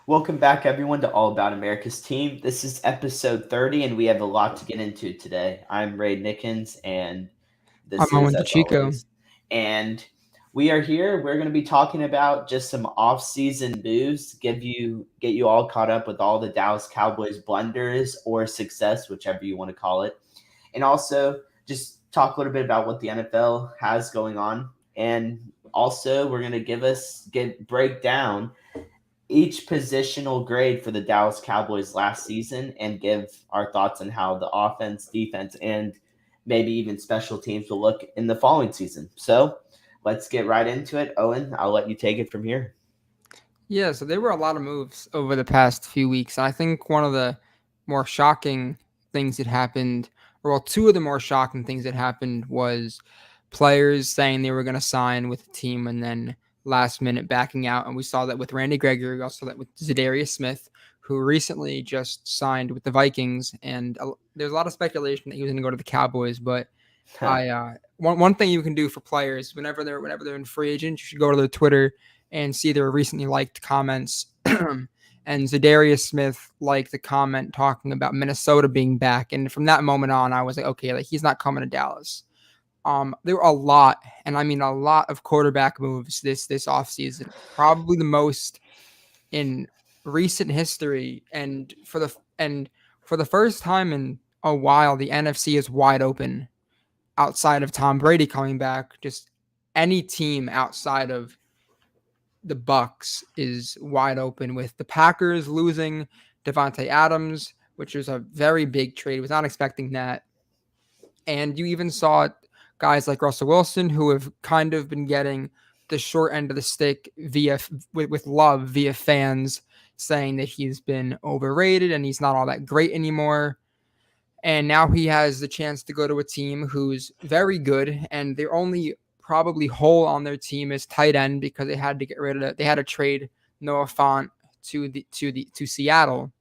Welcome back, everyone, to All About America's Team. This is episode 30, and we have a lot to get into today. I'm Ray Nickens, and I'm this is, Owen as DeChico. always, and we are here. We're going to be talking about just some off-season news, get you all caught up with all the Dallas Cowboys blunders or success, whichever you want to call it, and also just talk a little bit about what the NFL has going on, and also we're going to break down each positional grade for the Dallas Cowboys last season and give our thoughts on how the offense, defense, and maybe even special teams will look in the following season. So let's get right into it. Owen, I'll let you take it from here. Yeah, so there were a lot of moves over the past few weeks. I think one of the more shocking things that happened, or well, two of the more shocking things that happened was players saying they were going to sign with the team and then last minute backing out. And we saw that with Randy Gregory. We also saw that with Zadarius Smith, who recently just signed with the Vikings. And there's a lot of speculation that he was going to go to the Cowboys, but one thing you can do for players whenever they're in free agents, you should go to their Twitter and see their recently liked comments. And Zadarius Smith liked the comment talking about Minnesota being back, and from that moment on, I was like, okay, like he's not coming to Dallas. There were a lot, and I mean a lot of quarterback moves this offseason, probably the most in recent history, and for the first time in a while, the NFC is wide open outside of Tom Brady coming back. Just any team outside of the Bucks is wide open, with the Packers losing Devontae Adams, which was a very big trade. Was not expecting that. And you even saw guys like Russell Wilson, who have kind of been getting the short end of the stick with love via fans saying that he's been overrated and he's not all that great anymore. And now he has the chance to go to a team who's very good, and their only probably hole on their team is tight end, because they had to get rid of it. They had to trade Noah Fant to Seattle.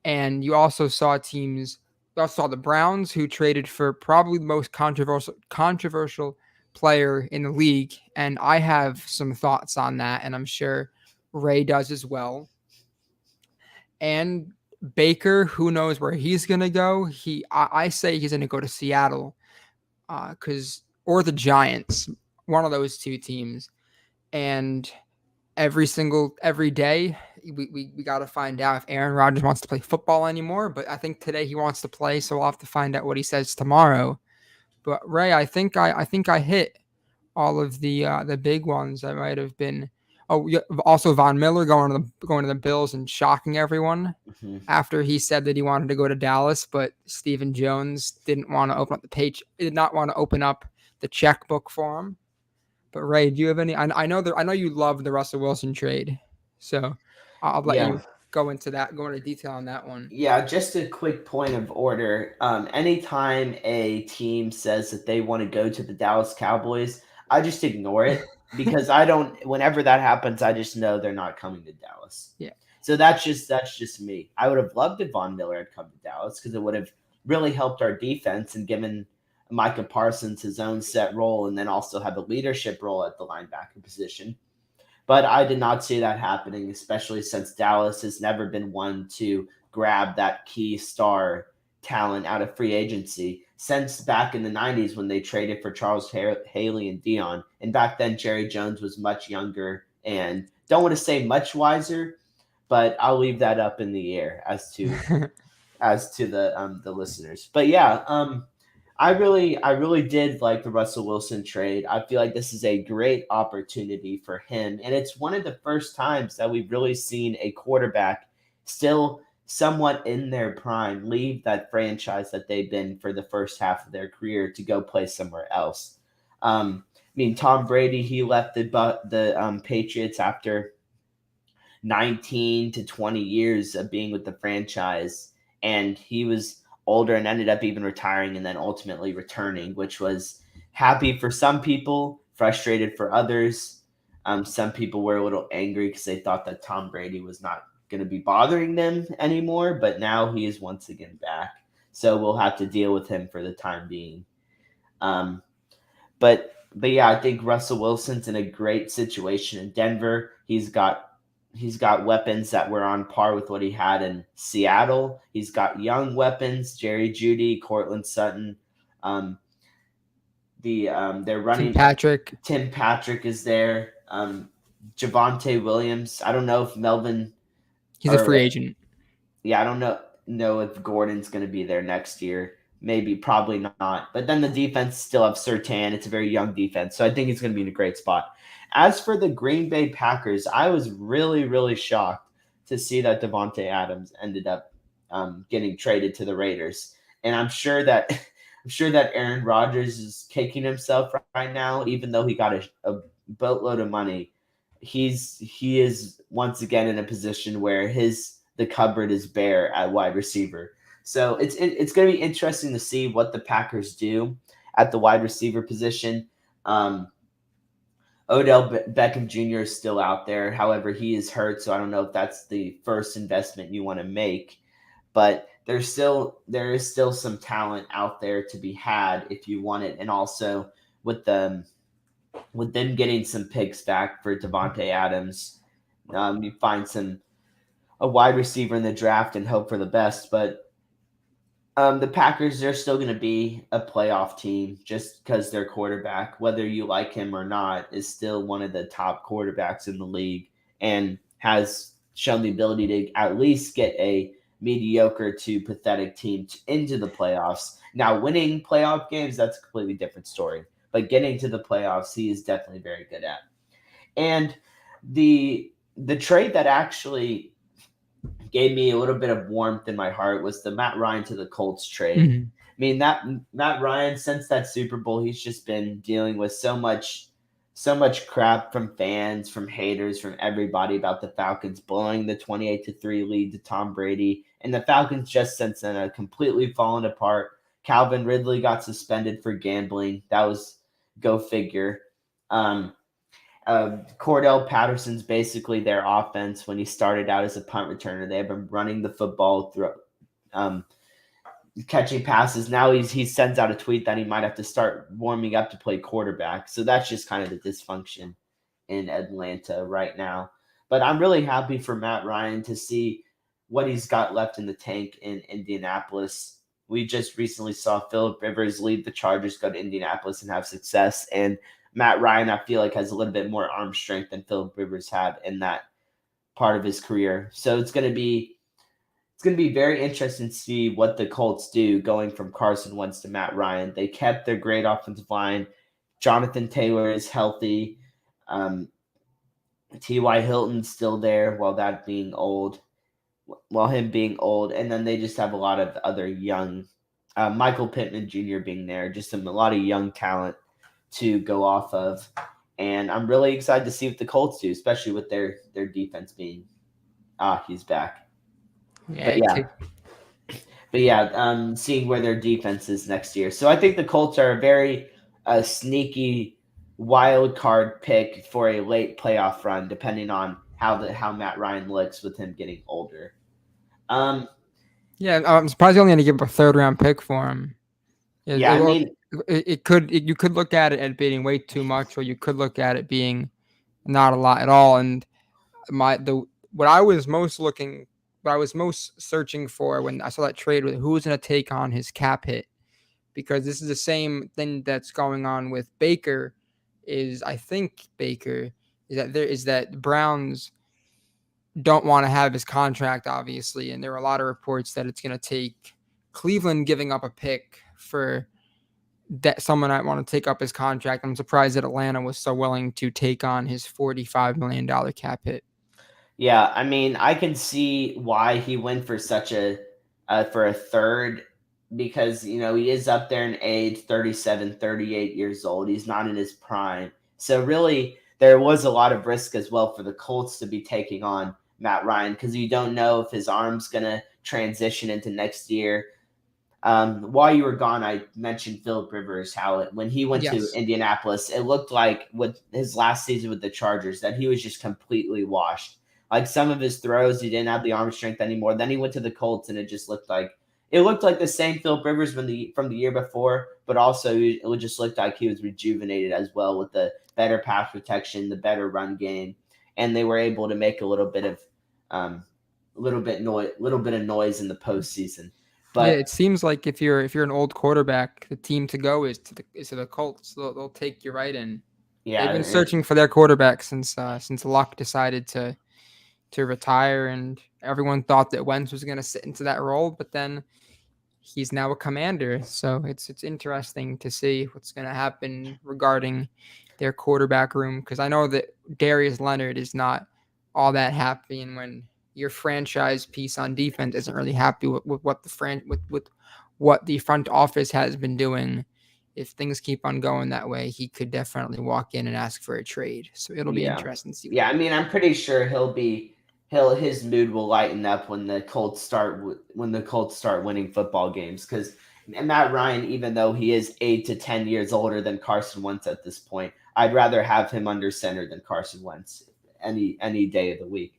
And you also saw teams. You also saw the Browns, who traded for probably the most controversial player in the league, and I have some thoughts on that, and I'm sure Ray does as well. And Baker, who knows where he's gonna go? I say he's gonna go to Seattle, because or the Giants, one of those two teams. And every day we got to find out if Aaron Rodgers wants to play football anymore. But I think today he wants to play, so we'll have to find out what he says tomorrow. But Ray, I think I hit all of the big ones. I might have been. Oh, yeah, also Von Miller going to the Bills and shocking everyone Mhm. after he said that he wanted to go to Dallas, but Stephen Jones didn't want to open up the page. Did not want to open up the checkbook for him. But Ray, do you have any? I know you love the Russell Wilson trade, so I'll let Yeah. you go into that. Go into detail on that one. Yeah, just a quick point of order. Anytime a team says that they want to go to the Dallas Cowboys, I just ignore it because I don't. Whenever that happens, I just know they're not coming to Dallas. Yeah. So that's just me. I would have loved if Von Miller had come to Dallas because it would have really helped our defense and given Micah Parsons his own set role, and then also have a leadership role at the linebacker position. But I did not see that happening, especially since Dallas has never been one to grab that key star talent out of free agency since back in the 90s when they traded for Charles Haley and Dion. And back then, Jerry Jones was much younger and don't want to say much wiser, but I'll leave that up in the air as to the listeners. But yeah, I really did like the Russell Wilson trade. I feel like this is a great opportunity for him, and it's one of the first times that we've really seen a quarterback still somewhat in their prime leave that franchise that they've been for the first half of their career to go play somewhere else. I mean, Tom Brady, he left the Patriots after 19 to 20 years of being with the franchise, and he was older and ended up even retiring and then ultimately returning, which was happy for some people, frustrated for others. Some people were a little angry because they thought that Tom Brady was not going to be bothering them anymore, but now he is once again back. So we'll have to deal with him for the time being. Um, but yeah, I think Russell Wilson's in a great situation in Denver. He's got weapons that were on par with what he had in Seattle. He's got young weapons: Jerry Jeudy, Cortland Sutton. Um, they're Tim running. Patrick. Tim Patrick is there. Javonte Williams. I don't know if Melvin He's a free or agent. yeah, I don't know if Gordon's going to be there next year. Maybe, probably not. But then the defense still have Surtain. It's a very young defense, so I think he's going to be in a great spot. As for the Green Bay Packers, I was really, really shocked to see that Devontae Adams ended up getting traded to the Raiders, and I'm sure that I'm sure that Aaron Rodgers is kicking himself right now, even though he got a boatload of money. He is once again in a position where the cupboard is bare at wide receiver. So it's going to be interesting to see what the Packers do at the wide receiver position. Um, Odell Beckham Jr. is still out there. However, he is hurt, so I don't know if that's the first investment you want to make. But there is still some talent out there to be had if you want it, and also with them getting some picks back for Devontae Adams, you find a wide receiver in the draft and hope for the best. But the Packers, they're still going to be a playoff team just because their quarterback, whether you like him or not, is still one of the top quarterbacks in the league and has shown the ability to at least get a mediocre to pathetic team into the playoffs. Now, winning playoff games, that's a completely different story. But getting to the playoffs, he is definitely very good at. And the trade that actually gave me a little bit of warmth in my heart was the Matt Ryan to the Colts trade. Mm-hmm. I mean, that Matt Ryan, since that Super Bowl, he's just been dealing with so much crap from fans, from haters, from everybody about the Falcons blowing the 28-3 lead to Tom Brady. And the Falcons just since then have completely fallen apart. Calvin Ridley got suspended for gambling. That was go figure. Cordell Patterson's basically their offense when he started out as a punt returner. They have been running the football through um, catching passes. Now he sends out a tweet that he might have to start warming up to play quarterback. So that's just kind of the dysfunction in Atlanta right now. But I'm really happy for Matt Ryan to see what he's got left in the tank in Indianapolis. We just recently saw Philip Rivers lead the Chargers, go to Indianapolis and have success. And Matt Ryan, I feel like, has a little bit more arm strength than Philip Rivers had in that part of his career. So it's going to be very interesting to see what the Colts do going from Carson Wentz to Matt Ryan. They kept their great offensive line. Jonathan Taylor is healthy. T.Y. Hilton's still there while him being old. And then they just have a lot of other young, Michael Pittman Jr. being there, just a lot of young talent to go off of. And I'm really excited to see what the Colts do, especially with their defense being, he's back. Yeah. But yeah, seeing where their defense is next year. So I think the Colts are a very sneaky wild card pick for a late playoff run, depending on how Matt Ryan looks with him getting older. Yeah, I'm surprised you only had to give up a third round pick for him. You could look at it as being way too much, or you could look at it being not a lot at all. And what I was most searching for when I saw that trade was who was going to take on his cap hit, because this is the same thing that's going on with Baker. I think Baker is that the Browns don't want to have his contract, obviously, and there are a lot of reports that it's going to take Cleveland giving up a pick for that someone might want to take up his contract. I'm surprised that Atlanta was so willing to take on his $45 million cap hit. Yeah, I mean, I can see why he went for for a third, because, he is up there in age, 37, 38 years old. He's not in his prime. So really, there was a lot of risk as well for the Colts to be taking on Matt Ryan, because you don't know if his arm's going to transition into next year. While you were gone, I mentioned Philip Rivers, when he went to Indianapolis, it looked like with his last season with the Chargers that he was just completely washed. Like some of his throws, he didn't have the arm strength anymore. Then he went to the Colts, and it looked like the same Philip Rivers from the year before, but also it just looked like he was rejuvenated as well with the better pass protection, the better run game. and they were able to make um, little bit of noise in the postseason. Yeah, But it seems like if you're an old quarterback, the team to go is to the Colts. They'll take you right in. They've been yeah, searching for their quarterback since Luck decided to retire, and everyone thought that Wentz was going to sit into that role, but then he's now a commander. So it's interesting to see what's going to happen regarding their quarterback room, because I know that Darius Leonard is not all that happy, and when your franchise piece on defense isn't really happy with what with what the front office has been doing. If things keep on going that way, he could definitely walk in and ask for a trade. So it'll be yeah, interesting to see what yeah. I mean, happens. I'm pretty sure he'll his mood will lighten up when the Colts start winning football games, because Matt Ryan, even though he is 8 to 10 years older than Carson Wentz at this point, I'd rather have him under center than Carson Wentz any day of the week.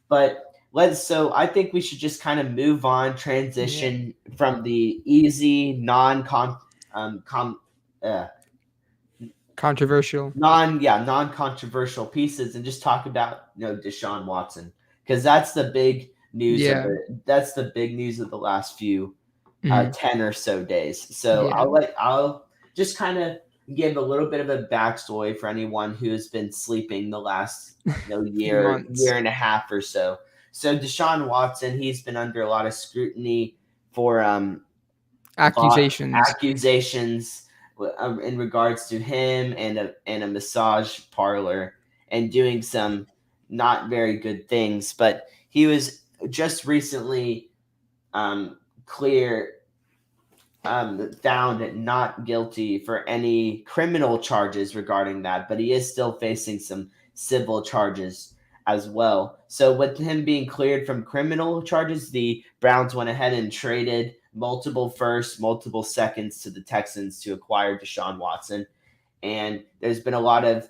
But so I think we should just kind of move on, Yeah, transition from the easy non con com uh, controversial. non controversial pieces, and just talk about Deshaun Watson, because that's the big news of Yeah. the last few Mhm. 10 or so days. So Yeah. I'll just kind of give a little bit of a backstory for anyone who has been sleeping the last Few year months. and a half or so. So Deshaun Watson, he's been under a lot of scrutiny for Accusations. accusations in regards to him and a massage parlor and doing some not very good things. But he was just recently clear found not guilty for any criminal charges regarding that, but he is still facing some civil charges as well. So, with him being cleared from criminal charges, the Browns went ahead and traded multiple firsts, multiple seconds to the Texans to acquire Deshaun Watson. And there's been a lot of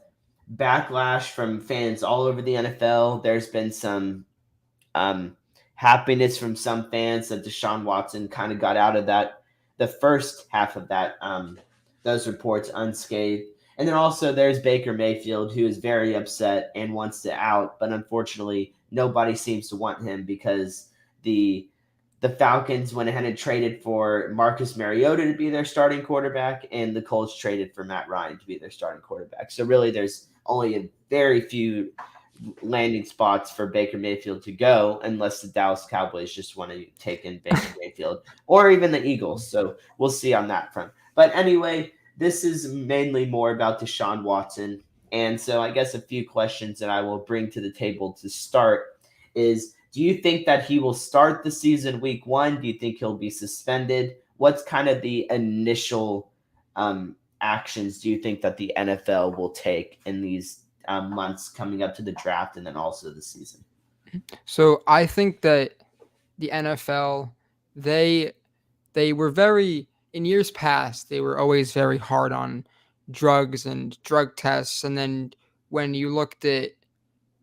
backlash from fans all over the NFL. There's been some um, happiness from some fans that Deshaun Watson kind of got out of the first half of those reports unscathed. And then also there's Baker Mayfield, who is very upset and wants to out, but unfortunately nobody seems to want him because the the Falcons went ahead and traded for Marcus Mariota to be their starting quarterback, and the Colts traded for Matt Ryan to be their starting quarterback. So really, there's only a very few landing spots for Baker Mayfield to go, unless the Dallas Cowboys just want to take in Baker Mayfield, or even the Eagles. So we'll see on that front. But anyway, this is mainly more about Deshaun Watson. And so I guess a few questions that I will bring to the table to start is, do you think that he will start the season week 1? Do you think he'll be suspended? What's kind of the initial actions do you think that the NFL will take in these months coming up to the draft and then also the season? So I think that the NFL, they they were very in years past, they were always very hard on drugs and drug tests, and then when you looked at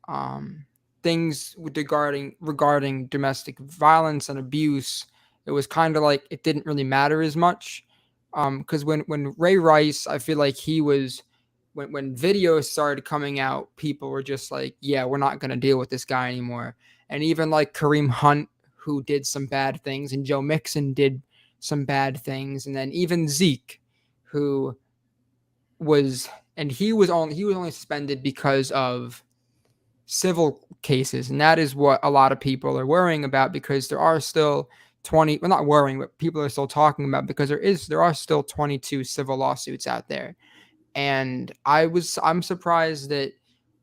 um, things regarding domestic violence and abuse, it was kind of like it didn't really matter as much. Because when Ray Rice, I feel like he was when videos started coming out, people were just like, yeah, we're not gonna deal with this guy anymore. And even like Kareem Hunt, who did some bad things, and Joe Mixon did some bad things, and then even Zeke, who was and he was only suspended because of civil cases, and that is what a lot of people are worrying about, because there are still 20, well, not worrying, but people are still talking about, because there are still 22 civil lawsuits out there. And I'm surprised that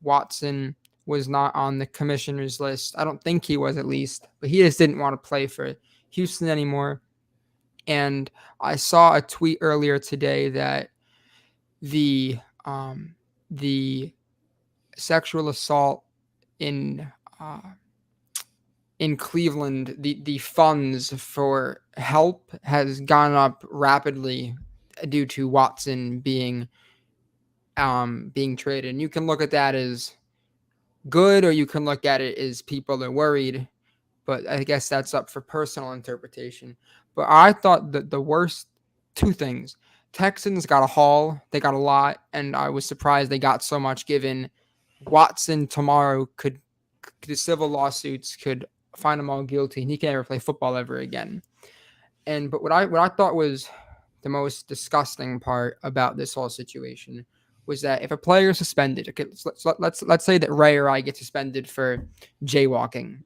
Watson was not on the commissioner's list. I don't think he was, at least, but he just didn't want to play for Houston anymore. And I saw a tweet earlier today that the the sexual assault in uh, in Cleveland, the funds for help has gone up rapidly due to Watson being traded. And you can look at that as good, or you can look at it as people are worried. But I guess that's up for personal interpretation. But I thought that the worst two things: Texans got a haul, they got a lot, and I was surprised they got so much given Watson tomorrow could the civil lawsuits could find him all guilty and he can never play football ever again. But what I thought was the most disgusting part about this whole situation was that if a player is suspended, okay, let's say that Ray or I get suspended for jaywalking.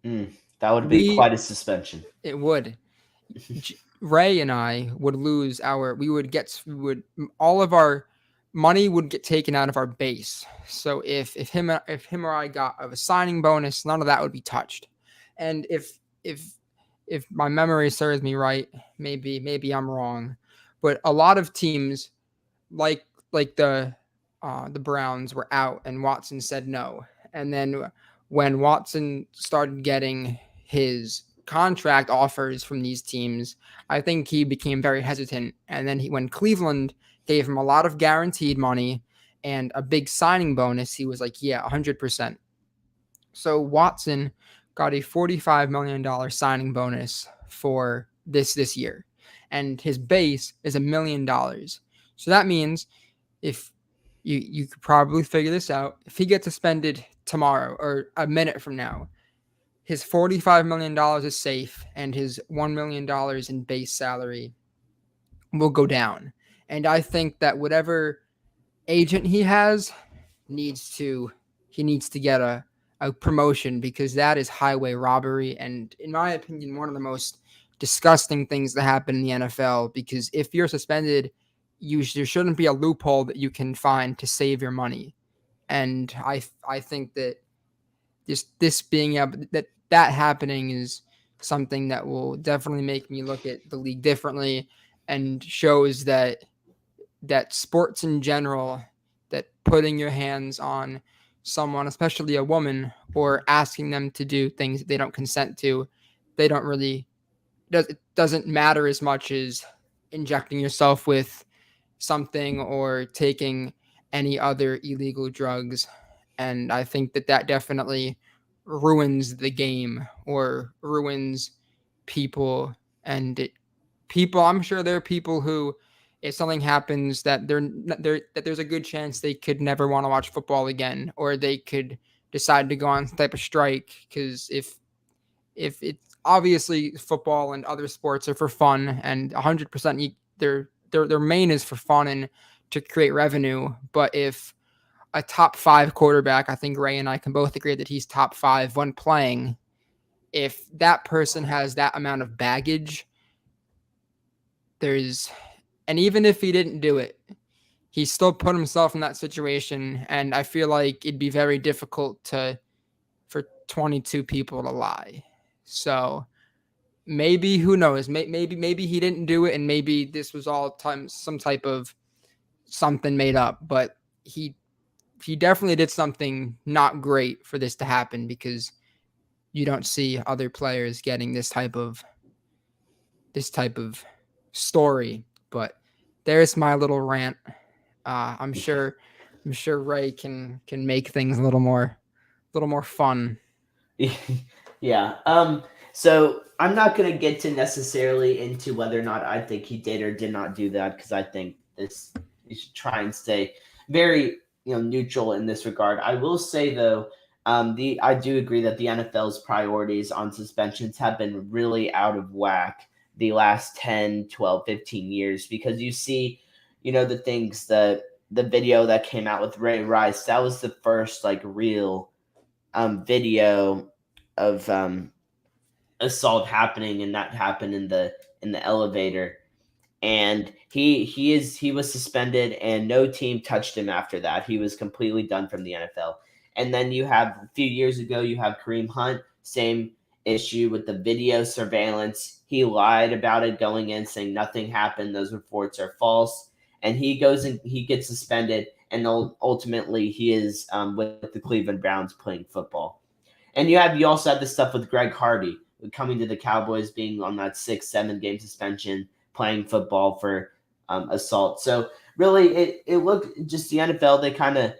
That would be We quite a suspension. it would Ray and I would lose we would all of our money would get taken out of our base. So if him or I got a signing bonus, none of that would be touched. And if my memory serves me right, maybe I'm wrong, but a lot of teams like the Browns were out and Watson said no. And then when Watson started getting his contract offers from these teams, I think he became very hesitant. And then when Cleveland gave him a lot of guaranteed money and a big signing bonus, he was like, yeah, 100%. So Watson got a $45 million signing bonus for this year, and his base is $1 million. So that means if you could probably figure this out, if he gets suspended tomorrow or a minute from now, his $45 million is safe, and his $1 million in base salary will go down. And I think that whatever agent he has needs to he needs to get a promotion, because that is highway robbery, and in my opinion one of the most disgusting things that happen in the NFL, because if you're suspended, there shouldn't be a loophole that you can find to save your money. And I think that this being able that happening is something that will definitely make me look at the league differently, and shows that sports in general, that putting your hands on someone, especially a woman, or asking them to do things that they don't consent to, they don't really it doesn't matter as much as injecting yourself with something or taking any other illegal drugs. And I think that definitely ruins the game or ruins people. And I'm sure there are people who, if something happens, that that there's a good chance they could never want to watch football again, or they could decide to go on some type of strike. Because if it's obviously football and other sports are for fun, and 100% their main is for fun and to create revenue. But if a top five quarterback, I think Ray and I can both agree that he's top five when playing, if that person has that amount of baggage, and even if he didn't do it, he still put himself in that situation. And I feel like it'd be very difficult for 22 people to lie. So maybe, who knows, maybe he didn't do it, and maybe this was all some type of something made up, but he definitely did something not great for this to happen, because you don't see other players getting this type of story. But there's my little rant. I'm sure Ray can make things a little more fun. Yeah. So I'm not gonna get to necessarily into whether or not I think he did or did not do that, because I think you should try and stay very neutral in this regard. I will say though, I do agree that the NFL's priorities on suspensions have been really out of whack the last 10, 12, 15 years, because you see, the things that the video that came out with Ray Rice, that was the first like real video of assault happening, and that happened in the elevator. And he was suspended, and no team touched him after that. He was completely done from the NFL. And then you have a few years ago, you have Kareem Hunt, same issue with the video surveillance. He lied about it going in, saying nothing happened. Those reports are false. And he goes and he gets suspended, and ultimately he is with the Cleveland Browns playing football. And you also have this stuff with Greg Hardy coming to the Cowboys, being on that 6-7 game suspension, playing football for assault. So really, it looked just the NFL. They kind of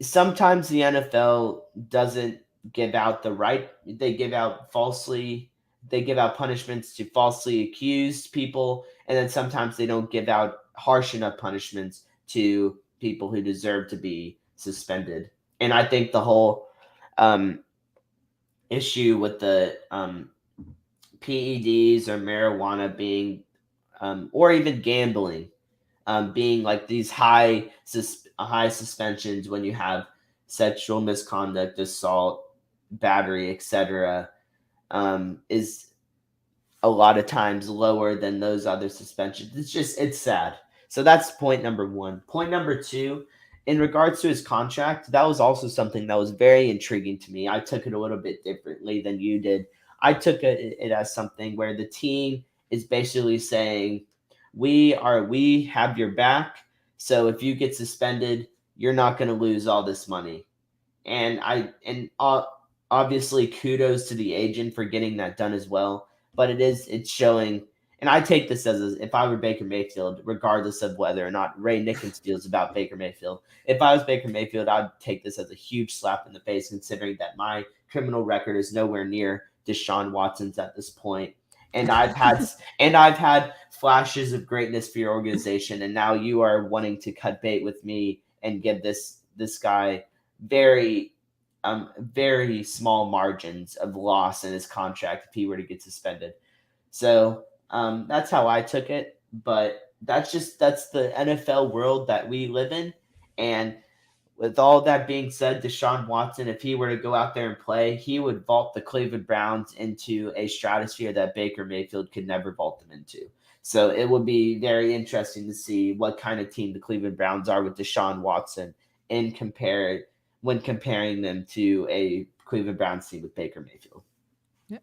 sometimes the NFL doesn't give out the right. They give out falsely. They give out punishments to falsely accused people, and then sometimes they don't give out harsh enough punishments to people who deserve to be suspended. And I think the whole um, issue with the PEDs or marijuana being, or even gambling, being like these high suspensions when you have sexual misconduct, assault, battery, etc., is a lot of times lower than those other suspensions. It's sad. So that's point number one. Point number two, in regards to his contract, that was also something that was very intriguing to me. I took it a little bit differently than you did. I took it as something where the team is basically saying, we have your back. So if you get suspended, you're not going to lose all this money. And obviously kudos to the agent for getting that done as well. But it's showing, and I take this if I were Baker Mayfield, regardless of whether or not Ray Nickens feels about Baker Mayfield. If I was Baker Mayfield, I'd take this as a huge slap in the face, considering that my criminal record is nowhere near Deshaun Watson's at this point. And I've had flashes of greatness for your organization, and now you are wanting to cut bait with me and give this guy very very small margins of loss in his contract if he were to get suspended. So that's how I took it. But that's the NFL world that we live in. And with all that being said, Deshaun Watson, if he were to go out there and play, he would vault the Cleveland Browns into a stratosphere that Baker Mayfield could never vault them into. So it would be very interesting to see what kind of team the Cleveland Browns are with Deshaun Watson when comparing them to a Cleveland Browns team with Baker Mayfield.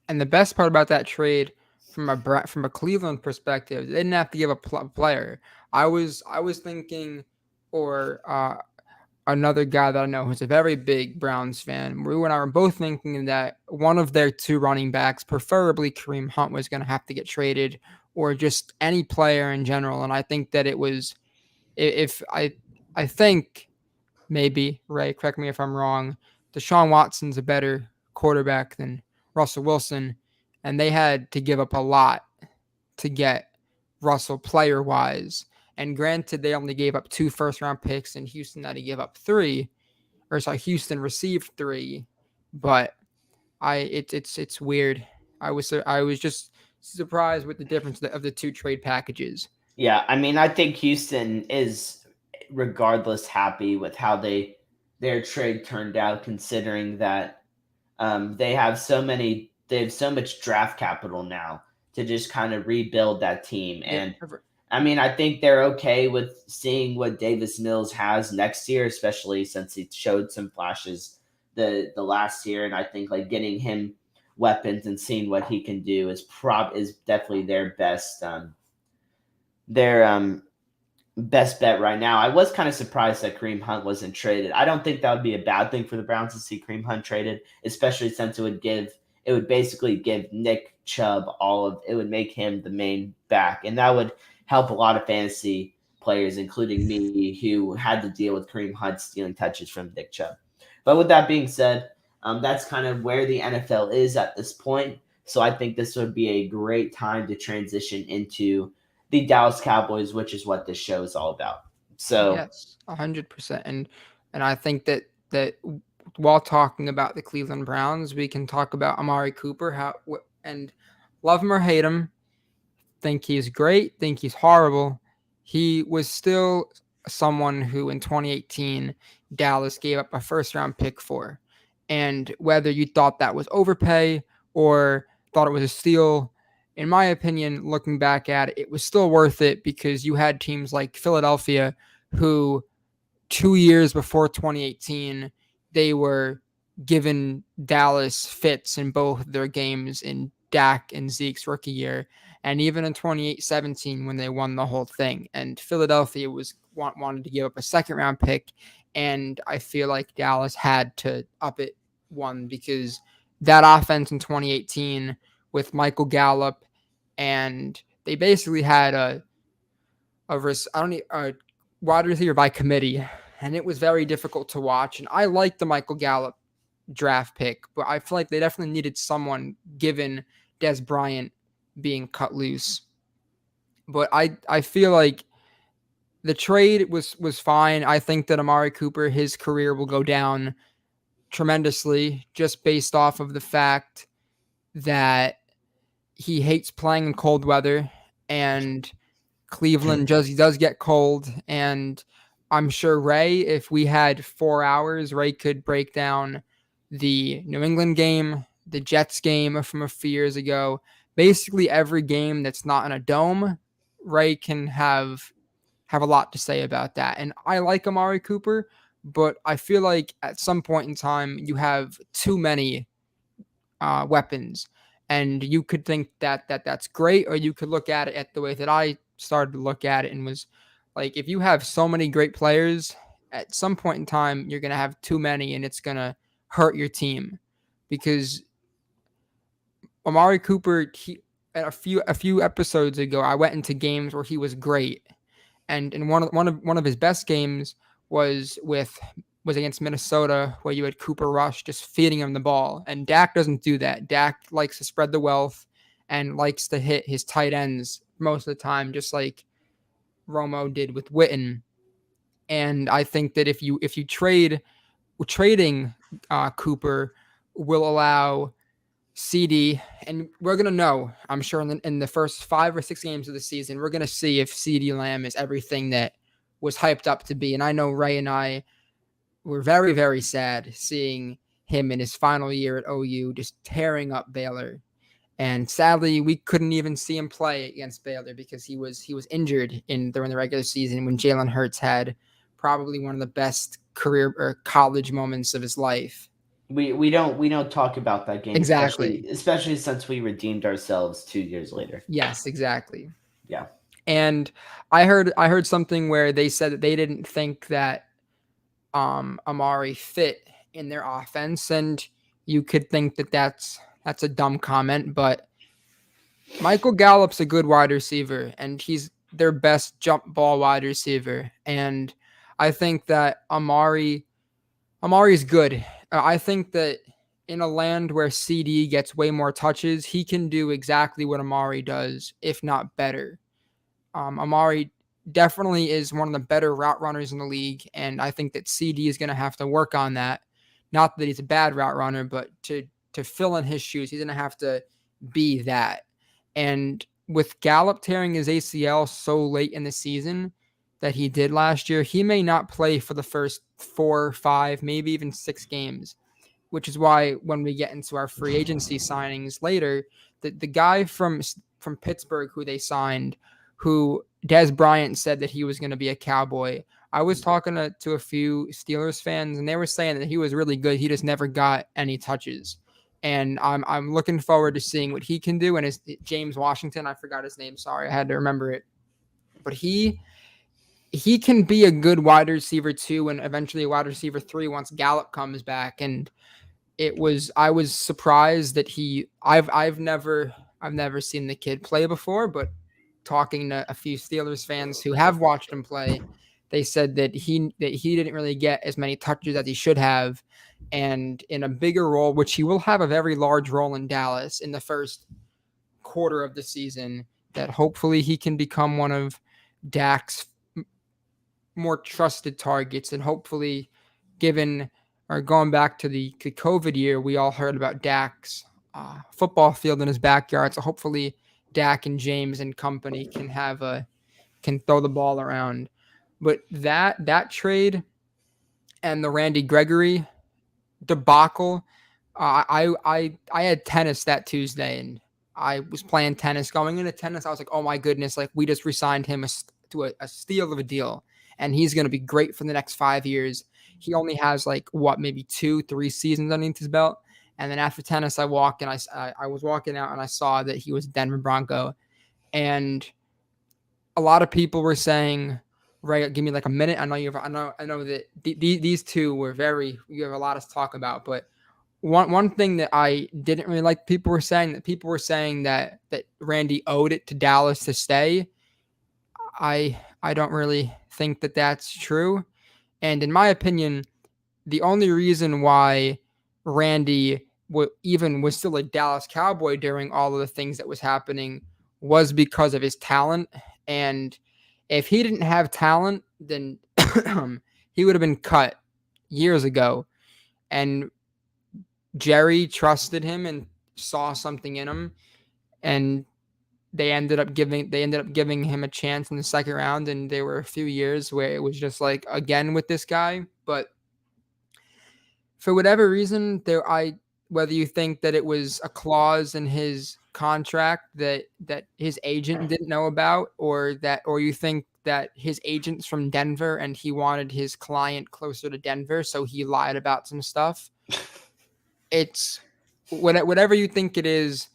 And the best part about that trade, from a Cleveland perspective, they didn't have to give a player. I was thinking, or another guy that I know who's a very big Browns fan. We and I were both thinking that one of their two running backs, preferably Kareem Hunt, was going to have to get traded, or just any player in general. And I think that it was, if I think maybe, Ray, correct me if I'm wrong, Deshaun Watson's a better quarterback than Russell Wilson, and they had to give up a lot to get Russell player-wise. And granted, they only gave up 2 first-round picks, and Houston had to give up 3. Houston received 3, but it's weird. I was just surprised with the difference of the 2 trade packages. Yeah, I mean, I think Houston is regardless happy with how their trade turned out, considering that they have so much draft capital now to just kind of rebuild that team. And I mean, I think they're okay with seeing what Davis Mills has next year, especially since he showed some flashes the last year. And I think like getting him weapons and seeing what he can do is definitely their best bet right now. I was kind of surprised that Kareem Hunt wasn't traded. I don't think that would be a bad thing for the Browns to see Kareem Hunt traded, especially since it would basically give Nick Chubb it would make him the main back, and that would help a lot of fantasy players, including me, who had to deal with Kareem Hunt stealing touches from Nick Chubb. But with that being said, that's kind of where the NFL is at this point. So I think this would be a great time to transition into the Dallas Cowboys, which is what this show is all about. So yes, 100%. And I think that while talking about the Cleveland Browns, we can talk about Amari Cooper, and love him or hate him, think he's great, think he's horrible. He was still someone who in 2018 Dallas gave up a first-round pick for. And whether you thought that was overpay or thought it was a steal, in my opinion, looking back at it, it was still worth it, because you had teams like Philadelphia who 2 years before 2018, they were giving Dallas fits in both their games in Dak and Zeke's rookie year, and even in 2017 when they won the whole thing. And Philadelphia wanted to give up a second-round pick, and I feel like Dallas had to up it one, because that offense in 2018 with Michael Gallup, and they basically had a wide receiver by committee, and it was very difficult to watch. And I like the Michael Gallup draft pick, but I feel like they definitely needed someone, given Des Bryant being cut loose. But I feel like The trade was fine. I think that Amari Cooper, his career will go down tremendously just based off of the fact that he hates playing in cold weather, and Cleveland just does get cold. And I'm sure Ray, if we had 4 hours, Ray could break down the New England game, the Jets game from a few years ago. Basically, every game that's not in a dome, Ray can have a lot to say about that. And I like Amari Cooper, but I feel like at some point in time you have too many weapons, and you could think that's great, or you could look at it at the way that I started to look at it, and was like, if you have so many great players, at some point in time you're gonna have too many, and it's gonna hurt your team because Amari Cooper. A few episodes ago, I went into games where he was great, and in one of his best games was against Minnesota, where you had Cooper Rush just feeding him the ball, and Dak doesn't do that. Dak likes to spread the wealth and likes to hit his tight ends most of the time, just like Romo did with Witten. And I think that if you trading Cooper will allow CD, and we're gonna know, I'm sure in the first 5 or 6 games of the season, we're gonna see if CD Lamb is everything that was hyped up to be. And I know Ray and I were very, very sad seeing him in his final year at OU just tearing up Baylor. And sadly, we couldn't even see him play against Baylor because he was injured during the regular season when Jalen Hurts had probably one of the best career or college moments of his life. We don't talk about that game, Exactly. especially since we redeemed ourselves 2 years later. Yes, exactly. Yeah. And I heard something where they said that they didn't think that Amari fit in their offense, and you could think that that's a dumb comment, but Michael Gallup's a good wide receiver, and he's their best jump ball wide receiver, and I think that Amari's good. I think that in a land where CD gets way more touches, he can do exactly what Amari does, if not better. Amari definitely is one of the better route runners in the league, and I think that CD is going to have to work on that. Not that he's a bad route runner, but to fill in his shoes, he's going to have to be that. And with Gallup tearing his ACL so late in the season that he did last year, he may not play for the first 4, 5, maybe even 6 games, which is why when we get into our free agency signings later, the guy from Pittsburgh who they signed, who Des Bryant said that he was going to be a Cowboy. I was talking to a few Steelers fans, and they were saying that he was really good. He just never got any touches. And I'm looking forward to seeing what he can do. And his James Washington, I forgot his name. Sorry, I had to remember it. But he can be a good wide receiver 2 and eventually a wide receiver 3 once Gallup comes back. And I was surprised that I've never seen the kid play before, but talking to a few Steelers fans who have watched him play, they said that he didn't really get as many touches as he should have, and in a bigger role, which he will have a very large role in Dallas in the first quarter of the season, that hopefully he can become one of Dak's more trusted targets, and hopefully, given or going back to the COVID year, we all heard about Dak's football field in his backyard. So hopefully, Dak and James and company can throw the ball around. But that trade and the Randy Gregory debacle, I had tennis that Tuesday, and I was playing tennis. Going into tennis, I was like, oh my goodness, like we just re-signed him to a steal of a deal, and he's going to be great for the next 5 years. He only has maybe 2-3 seasons underneath his belt. And then after tennis, I was walking out and I saw that he was a Denver Bronco. And a lot of people were saying, right, give me like a minute. I know that these two you have a lot to talk about. But one thing that I didn't really like, people were saying that Randy owed it to Dallas to stay. I don't really think that that's true. And in my opinion, the only reason why Randy even was still a Dallas Cowboy during all of the things that was happening was because of his talent. And If he didn't have talent, then he would have been cut years ago. And Jerry trusted him and saw something in him, and they ended up giving him a chance in the second round. And there were a few years where it was just like again with this guy, but for whatever reason, whether you think that it was a clause in his contract that his agent didn't know about, or you think that his agent's from Denver and he wanted his client closer to Denver, so he lied about some stuff. It's whatever you think it is.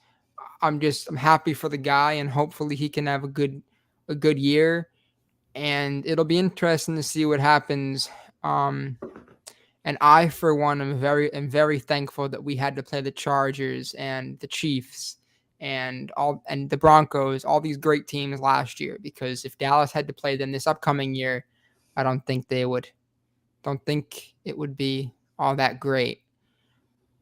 I'm happy for the guy, and hopefully he can have a good year, and it'll be interesting to see what happens. And I, for one, am very thankful that we had to play the Chargers and the Chiefs and the Broncos, all these great teams last year. Because if Dallas had to play them this upcoming year, I don't think they would. Don't think it would be all that great.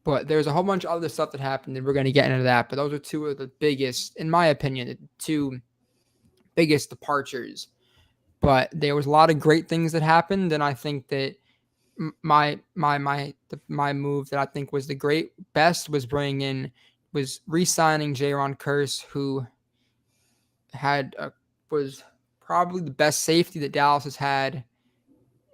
But there's a whole bunch of other stuff that happened, and we're going to get into that. But those are two of the biggest, in my opinion, the two biggest departures. But there was a lot of great things that happened, and I think that my move that I think was the great best was re-signing Jaron Curse, who was probably the best safety that Dallas has had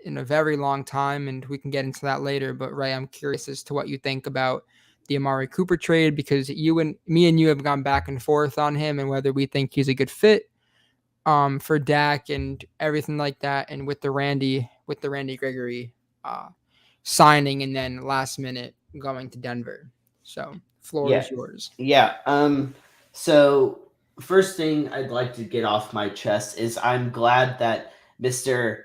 in a very long time, and we can get into that later. But Ray, I'm curious as to what you think about the Amari Cooper trade, because me and you have gone back and forth on him and whether we think he's a good fit for Dak and everything like that, and with the Randy Gregory signing and then last minute going to Denver. So floor Yeah. is yours. Yeah. So first thing I'd like to get off my chest is I'm glad that Mr.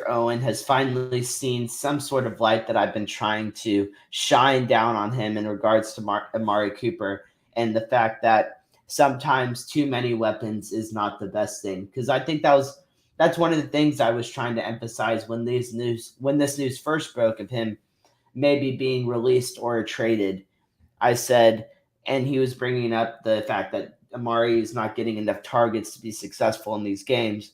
Owen has finally seen some sort of light that I've been trying to shine down on him in regards to Amari Cooper, and the fact that sometimes too many weapons is not the best thing. Because I think that's one of the things I was trying to emphasize when this news first broke of him maybe being released or traded. I said, and he was bringing up the fact that Amari is not getting enough targets to be successful in these games.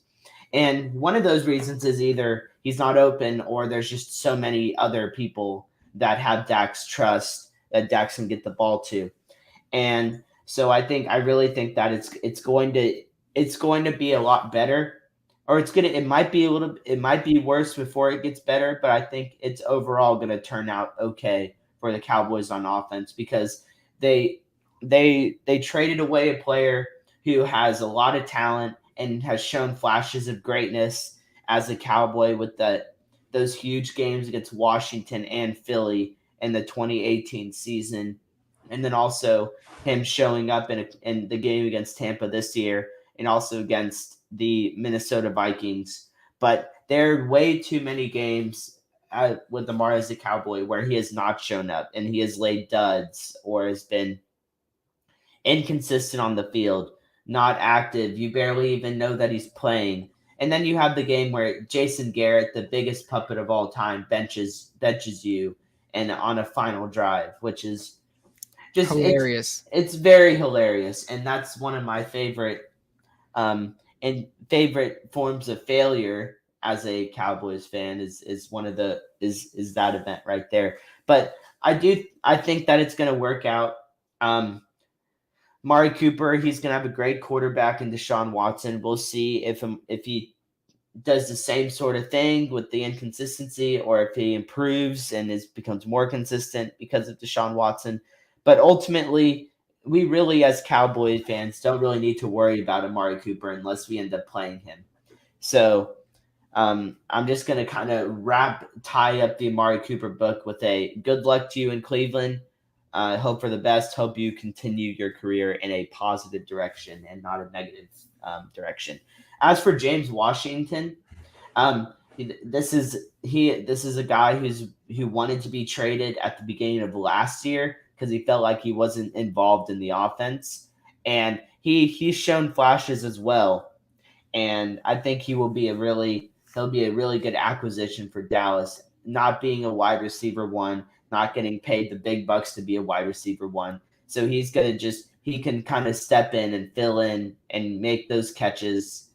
And one of those reasons is either he's not open or there's just so many other people that have Dak's trust that Dax can get the ball to. And so I really think that it's going to be a lot better, or it might be worse before it gets better, but I think it's overall going to turn out okay for the Cowboys on offense, because they traded away a player who has a lot of talent and has shown flashes of greatness as a Cowboy with those huge games against Washington and Philly in the 2018 season, and then also him showing up in the game against Tampa this year, and also against the Minnesota Vikings. But there are way too many games with Amari as a Cowboy where he has not shown up and he has laid duds or has been inconsistent on the field, not active. You barely even know that he's playing. And then you have the game where Jason Garrett, the biggest puppet of all time, benches you and on a final drive, which is just Hilarious. it's very hilarious, and that's one of my favorite forms of failure as a Cowboys fan is one of the is that event right there. But I think that it's going to work out. Mari Cooper, he's going to have a great quarterback in Deshaun Watson. We'll see if he does the same sort of thing with the inconsistency, or if he improves and becomes more consistent because of Deshaun Watson. But ultimately, we really, as Cowboys fans, don't really need to worry about Amari Cooper unless we end up playing him. So I'm just going to kind of tie up the Amari Cooper book with a good luck to you in Cleveland. Hope for the best. Hope you continue your career in a positive direction and not a negative direction. As for James Washington, this is a guy who wanted to be traded at the beginning of last year because he felt like he wasn't involved in the offense, and he's shown flashes as well. And I think he'll be a really good acquisition for Dallas, not being a wide receiver one, not getting paid the big bucks to be a wide receiver one. So he can kind of step in and fill in and make those catches.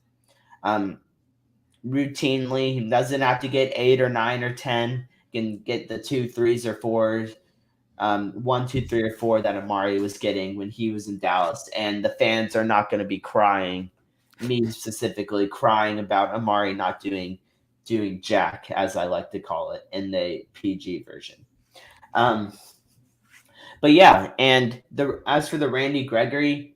routinely. He doesn't have to get 8 or 9 or 10. He can get the 2 threes or 4s, 1, 2, 3, or 4 that Amari was getting when he was in Dallas. And the fans are not going to be crying, me specifically, crying about Amari not doing jack, as I like to call it in the PG version. Um, but yeah, and as for the Randy Gregory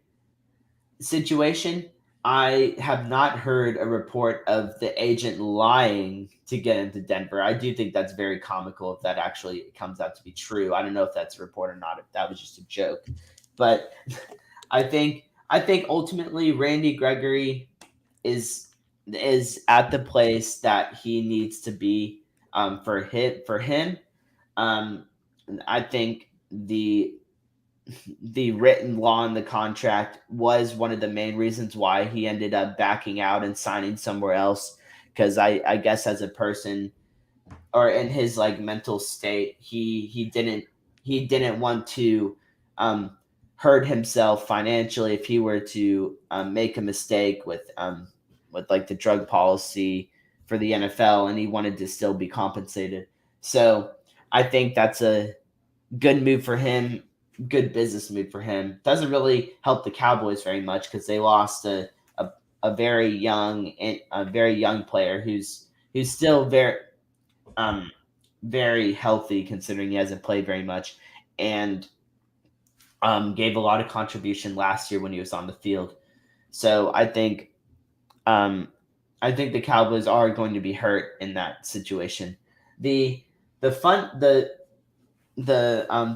situation, I have not heard a report of the agent lying to get into Denver. I do think that's very comical if that actually comes out to be true. I don't know if that's a report or not, if that was just a joke. But I think ultimately Randy Gregory is at the place that he needs to be, for him. Um, I think the written law in the contract was one of the main reasons why he ended up backing out and signing somewhere else. Because I guess as a person, or in his like mental state, he didn't want to um, hurt himself financially if he were to make a mistake with like the drug policy for the NFL, and he wanted to still be compensated. So I think that's a good move for him, good business move for him. Doesn't really help the Cowboys very much because they lost a very young player who's still um very healthy considering he hasn't played very much, and gave a lot of contribution last year when he was on the field. So um I think the Cowboys are going to be hurt in that situation. The the fun the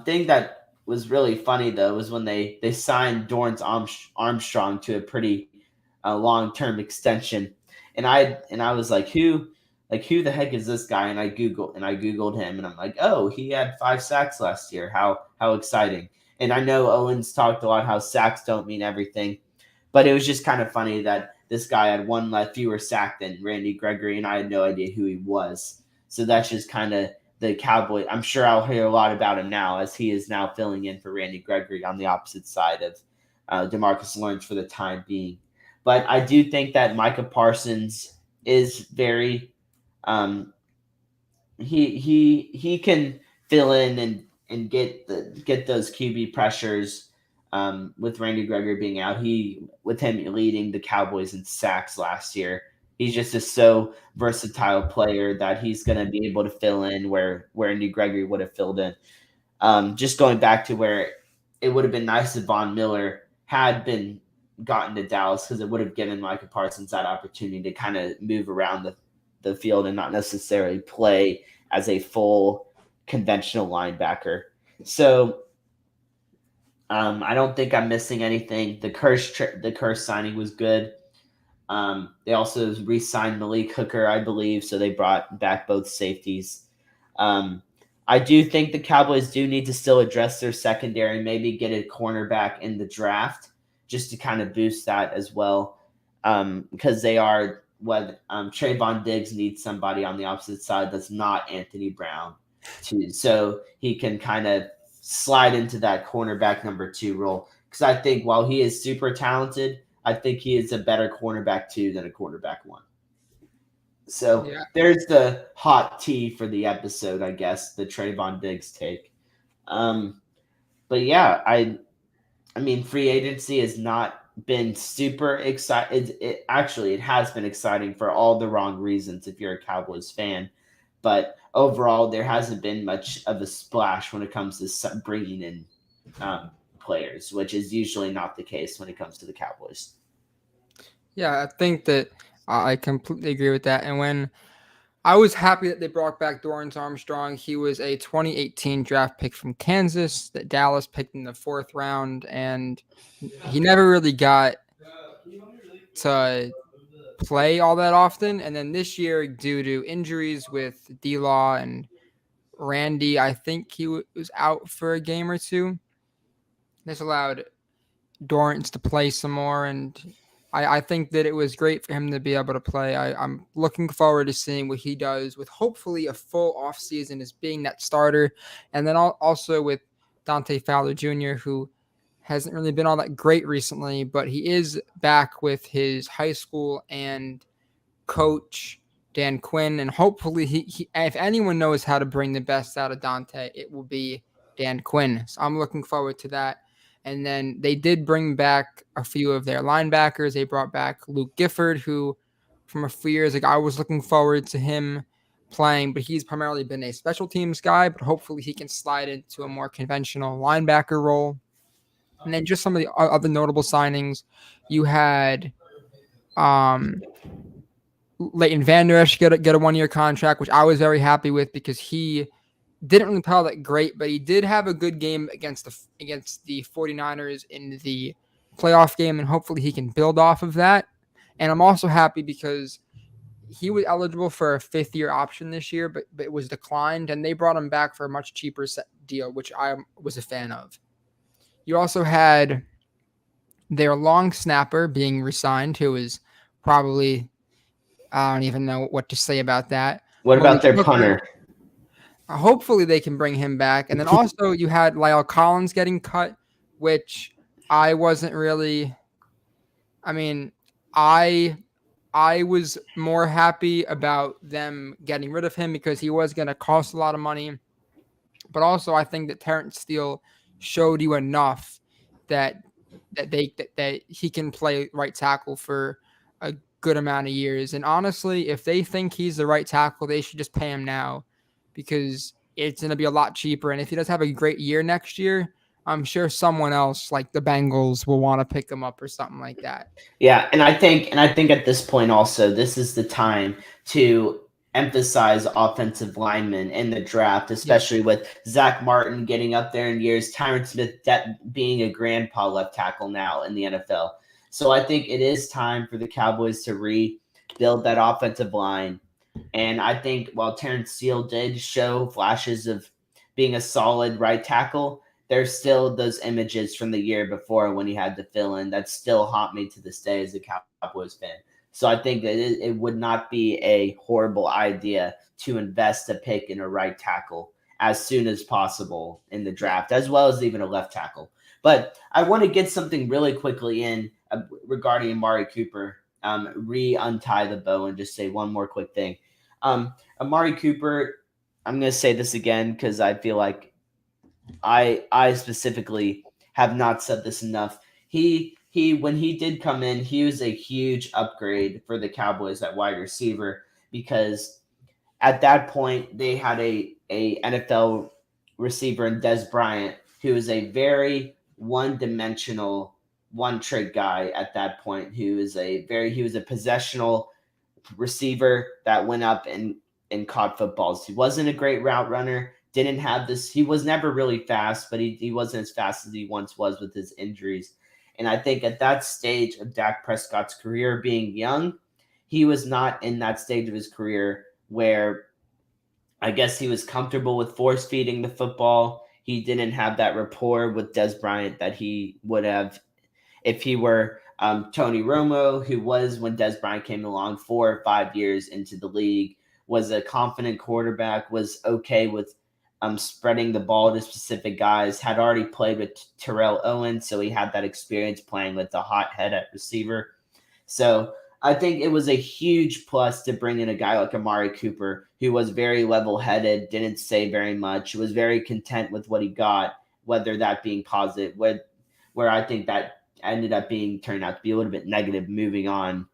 thing that was really funny though was when they signed Dorrance Armstrong to a pretty long term extension, and I was like who the heck is this guy? And I googled him, and I'm like, oh, he had 5 sacks last year. How exciting! And I know Owens talked a lot how sacks don't mean everything, but it was just kind of funny that this guy had one less fewer sack than Randy Gregory, and I had no idea who he was. So that's just kind of the Cowboy. I'm sure I'll hear a lot about him now as he is now filling in for Randy Gregory on the opposite side of Demarcus Lawrence for the time being. But I do think that Micah Parsons is very he can fill in and get those QB pressures with Randy Gregory being out. He with him leading the Cowboys in sacks last year. He's just a so versatile player that he's going to be able to fill in where Randy Gregory would have filled in. Just going back to where it would have been nice if Von Miller had been gotten to Dallas, because it would have given Micah Parsons that opportunity to kind of move around the field and not necessarily play as a full conventional linebacker. So I don't think I'm missing anything. The Curse signing was good. They also re-signed Malik Hooker, I believe, so they brought back both safeties. I do think the Cowboys do need to still address their secondary, maybe get a cornerback in the draft just to kind of boost that as well, because they are what Trayvon Diggs needs somebody on the opposite side that's not Anthony Brown, so he can kind of slide into that cornerback number 2 role. Because I think while he is super talented, I think he is a better cornerback 2 than a quarterback 1. So Yeah. there's the hot tea for the episode, I guess, the Trayvon Diggs take. But yeah, I mean, free agency has not been super exciting. It has been exciting for all the wrong reasons if you're a Cowboys fan, but overall there hasn't been much of a splash when it comes to bringing in players, which is usually not the case when it comes to the Cowboys. Yeah, I think that I completely agree with that. And when I was happy that they brought back Dorrance Armstrong, he was a 2018 draft pick from Kansas that Dallas picked in the 4th round, and he never really got to play all that often. And then this year, due to injuries with D-Law and Randy, I think he was out for a game or two. This allowed Dorrance to play some more, and I think that it was great for him to be able to play. I'm looking forward to seeing what he does with hopefully a full offseason as being that starter, and then also with Dante Fowler Jr., who hasn't really been all that great recently, but he is back with his high school and coach Dan Quinn, and hopefully he if anyone knows how to bring the best out of Dante, it will be Dan Quinn. So I'm looking forward to that. And then they did bring back a few of their linebackers. They brought back Luke Gifford, who from a few years ago I was looking forward to him playing, but he's primarily been a special teams guy, but hopefully he can slide into a more conventional linebacker role. And then just some of the other notable signings, you had Leighton Vander Esch get a 1 year contract, which I was very happy with because he didn't really play that great, but he did have a good game against the 49ers in the playoff game, and hopefully he can build off of that. And I'm also happy because he was eligible for a 5th-year option this year, but it was declined, and they brought him back for a much cheaper deal, which I was a fan of. You also had their long snapper being re-signed, who is probably, I don't even know what to say about that. What Malik about their Hooker, punter? hopefully they can bring him back. And then also you had Lyle Collins getting cut, which I wasn't really. I mean, I was more happy about them getting rid of him because he was going to cost a lot of money. But also, I think that Terrence Steele showed you enough that that he can play right tackle for a good amount of years. And honestly, if they think he's the right tackle, they should just pay him now because it's going to be a lot cheaper. And if he does have a great year next year, I'm sure someone else like the Bengals will want to pick him up or something like that. Yeah, and I think at this point also this is the time to emphasize offensive linemen in the draft, especially with Zach Martin getting up there in years, Tyron Smith being a grandpa left tackle now in the NFL. So I think it is time for the Cowboys to rebuild that offensive line. And I think while Terrence Steele did show flashes of being a solid right tackle, there's still those images from the year before when he had to fill in that still haunt me to this day as a Cowboys fan. So I think that it would not be a horrible idea to invest a pick in a right tackle as soon as possible in the draft, as well as even a left tackle. But I want to get something really quickly in regarding Amari Cooper, untie the bow and just say one more quick thing. Amari Cooper, I'm going to say this again because I feel like I specifically have not said this enough. He when he did come in, he was a huge upgrade for the Cowboys at wide receiver because at that point they had a NFL receiver in Dez Bryant who is a very one-dimensional, one-trick guy at that point. He was a possessional receiver that went up and caught footballs. He wasn't a great route runner. Didn't have this. He was never really fast, but he wasn't as fast as he once was with his injuries. And I think at that stage of Dak Prescott's career, being young, he was not in that stage of his career where I guess he was comfortable with force feeding the football. He didn't have that rapport with Dez Bryant that he would have if he were Tony Romo, who was, when Dez Bryant came along 4 or 5 years into the league, was a confident quarterback, was okay with spreading the ball to specific guys, had already played with Terrell Owens, so he had that experience playing with the hothead at receiver. So I think it was a huge plus to bring in a guy like Amari Cooper, who was very level-headed, didn't say very much, was very content with what he got, whether that being positive, where I think that ended up turned out to be a little bit negative moving on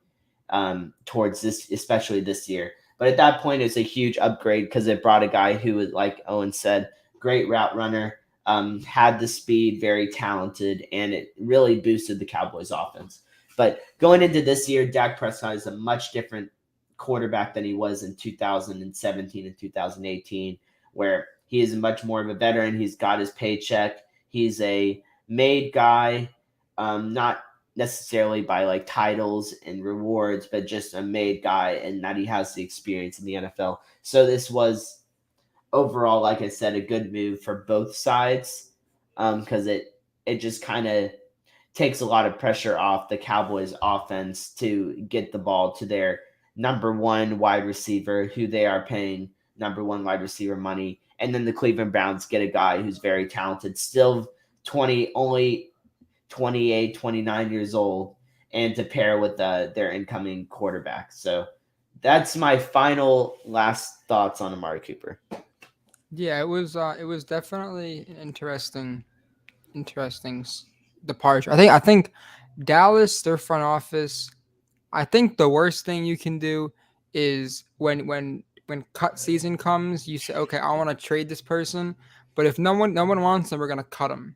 towards this, especially this year. But at that point, it's a huge upgrade because it brought a guy who was, like Owen said, great route runner, had the speed, very talented, and it really boosted the Cowboys' offense. But going into this year, Dak Prescott is a much different quarterback than he was in 2017 and 2018, where he is much more of a veteran. He's got his paycheck. He's a made guy, not necessarily by like titles and rewards, but just a made guy, and that he has the experience in the NFL. So this was overall, like I said, a good move for both sides because it just kind of takes a lot of pressure off the Cowboys offense to get the ball to their number one wide receiver, who they are paying number one wide receiver money. And then the Cleveland Browns get a guy who's very talented, still only 28, 29 years old, and to pair with their incoming quarterback. So that's my final last thoughts on Amari Cooper. Yeah, it was definitely an interesting departure. I think Dallas, their front office. I think the worst thing you can do is when cut season comes, you say, okay, I want to trade this person, but if no one wants them, we're gonna cut them.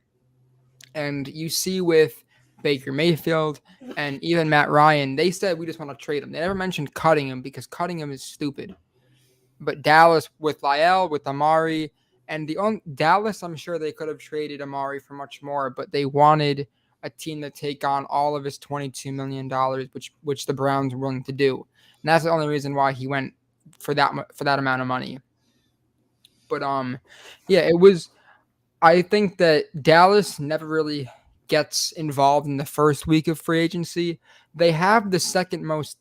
And you see with Baker Mayfield and even Matt Ryan, they said we just want to trade him. They never mentioned cutting him because cutting him is stupid. But Dallas with Lyell, with Amari, and the only Dallas, I'm sure they could have traded Amari for much more, but they wanted a team to take on all of his $22 million, which the Browns were willing to do, and that's the only reason why he went for that amount of money. But yeah, it was. I think that Dallas never really gets involved in the first week of free agency. They have the second most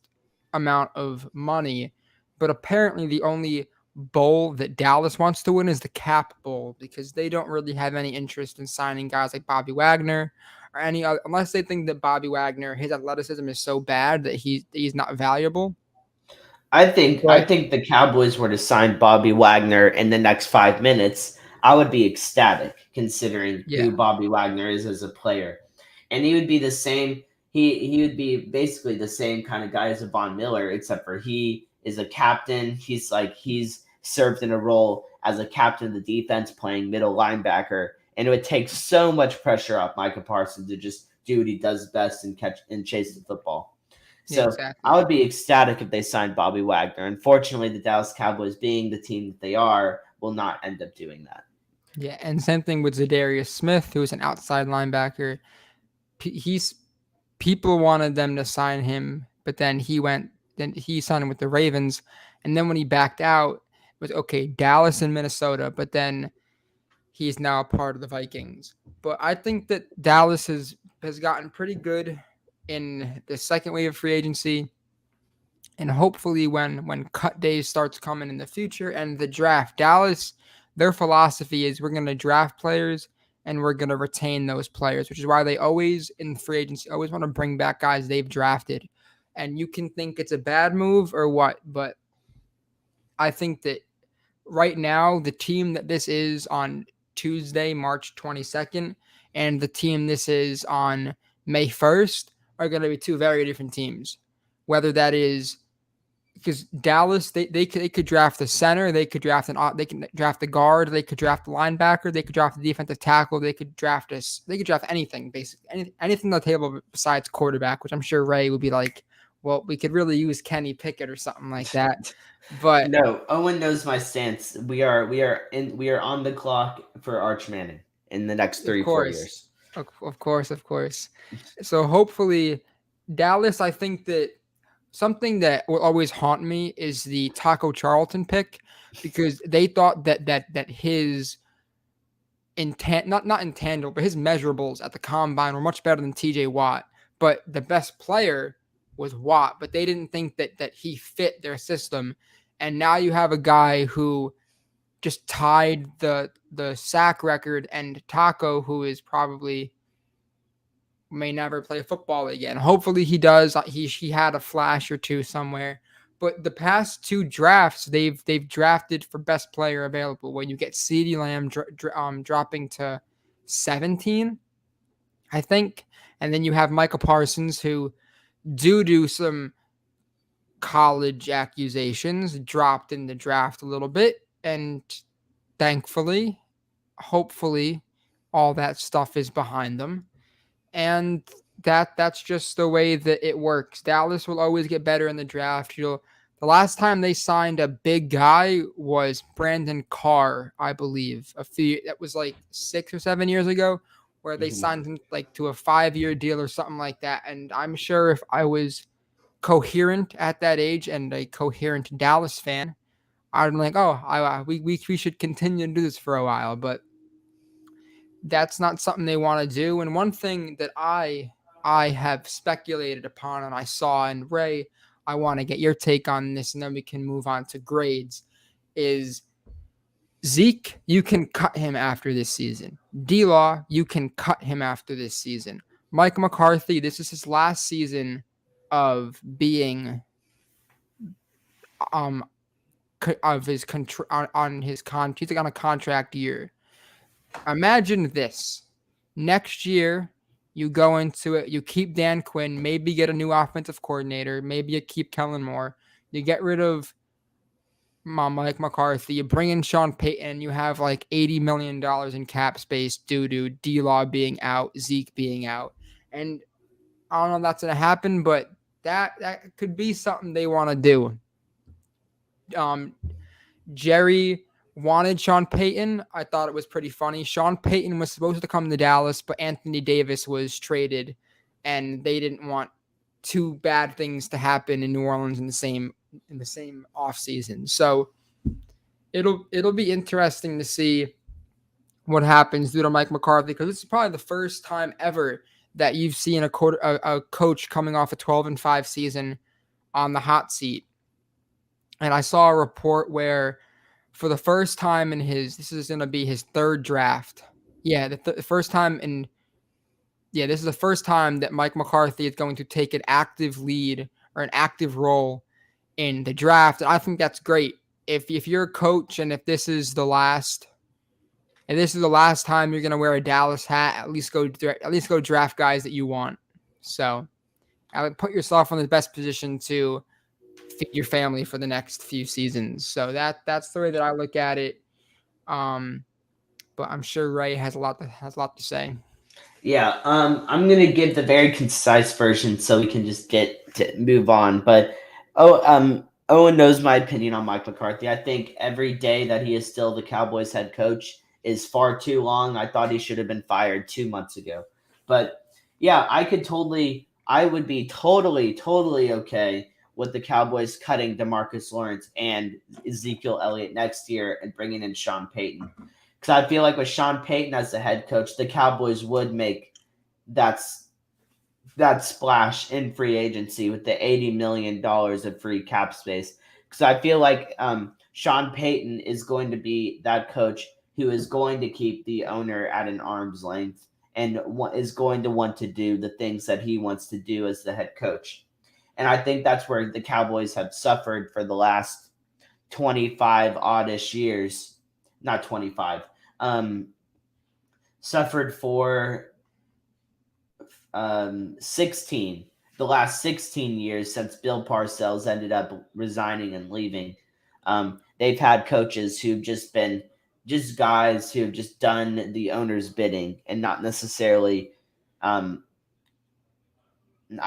amount of money, but apparently the only bowl that Dallas wants to win is the Cap Bowl because they don't really have any interest in signing guys like Bobby Wagner or any other, unless they think that Bobby Wagner, his athleticism is so bad that he's not valuable. I But think the Cowboys were to sign Bobby Wagner in the next 5 minutes, I would be ecstatic considering who yeah, Bobby Wagner is as a player. And he would be the same he would be basically the same kind of guy as a Von Miller, except for he is a captain. He's served in a role as a captain of the defense playing middle linebacker. And it would take so much pressure off Micah Parsons to just do what he does best and catch and chase the football. yeah, So I exactly. would be ecstatic if they signed Bobby Wagner. Unfortunately, the Dallas Cowboys, being the team that they are, will not end up doing that. Yeah, and same thing with Zadarius Smith, who is an outside linebacker. He's people wanted them to sign him, but then he signed with the Ravens. And then when he backed out, it was okay, Dallas and Minnesota, but then he's now a part of the Vikings. But I think that Dallas has gotten pretty good in the second wave of free agency. And hopefully when cut days starts coming in the future and the draft, Dallas, their philosophy is we're going to draft players and we're going to retain those players, which is why they always in free agency always want to bring back guys they've drafted. And you can think it's a bad move or what, but I think that right now the team that this is on Tuesday, March 22nd, and the team this is on May 1st are going to be two very different teams. Whether that is because Dallas, they could draft the center, they can draft the guard, they could draft the linebacker, they could draft the defensive tackle, they could draft anything basically, anything on the table besides quarterback, which I'm sure Ray would be like, well, we could really use Kenny Pickett or something like that. But No, Owen knows my stance. We are on the clock for Arch Manning in the next of 3 4 course, years. of course, of course. So hopefully, Dallas. I think that something that will always haunt me is the Taco Charlton pick because they thought that his not intangible, but his measurables at the combine were much better than TJ Watt. But the best player was Watt, but they didn't think that he fit their system. And now you have a guy who just tied the sack record, and Taco, who is probably may never play football again. Hopefully he does. He had a flash or two somewhere. But the past two drafts, they've drafted for best player available. When you get CeeDee Lamb dropping to 17, I think, and then you have Michael Parsons, who due to some college accusations dropped in the draft a little bit, and thankfully, hopefully, all that stuff is behind them. And that's just the way that it works. Dallas will always get better in the draft. The last time they signed a big guy was Brandon Carr, I believe. That was like 6 or 7 years ago, where they Mhm. signed him like to a 5-year deal or something like that. And I'm sure if I was coherent at that age and a coherent Dallas fan, I'd be like, oh, we should continue to do this for a while. But that's not something they want to do. And one thing that I have speculated upon and I saw, and Ray, I want to get your take on this, and then we can move on to grades. Is Zeke, you can cut him after this season. D-Law, you can cut him after this season. Mike McCarthy, this is his last season of being um of his on his he's like on a contract year. Imagine this. Next year, you go into it, you keep Dan Quinn, maybe get a new offensive coordinator, maybe you keep Kellen Moore, you get rid of Mike McCarthy, you bring in Sean Payton, you have like $80 million in cap space due to D-Law being out, Zeke being out. And I don't know if that's going to happen, but that could be something they want to do. Jerry wanted Sean Payton. I thought it was pretty funny. Sean Payton was supposed to come to Dallas, but Anthony Davis was traded, and they didn't want two bad things to happen in New Orleans in the same offseason. So it'll be interesting to see what happens due to Mike McCarthy, because this is probably the first time ever that you've seen a coach coming off a 12-5 season on the hot seat. And I saw a report where for the first time in this is going to be his third draft. Yeah, the first time this is the first time that Mike McCarthy is going to take an active lead or an active role in the draft. And I think that's great. If you're a coach and if this is the last time you're going to wear a Dallas hat, at least go draft guys that you want. So I would put yourself in the best position to feed your family for the next few seasons. So that's the way that I look at it. But I'm sure Ray has a lot to say. Yeah, I'm gonna give the very concise version so we can just get to move on. But Owen knows my opinion on Mike McCarthy. I think every day that he is still the Cowboys head coach is far too long. I thought he should have been fired 2 months ago. But yeah, I would be totally okay with the Cowboys cutting DeMarcus Lawrence and Ezekiel Elliott next year and bringing in Sean Payton. Because I feel like with Sean Payton as the head coach, the Cowboys would make that splash in free agency with the $80 million of free cap space. Because I feel like Sean Payton is going to be that coach who is going to keep the owner at an arm's length and is going to want to do the things that he wants to do as the head coach. And I think that's where the Cowboys have suffered for the last 25 oddish years. Not 25. Suffered for 16, the last 16 years since Bill Parcells ended up resigning and leaving. They've had coaches who've just been just guys who've just done the owner's bidding and not necessarily I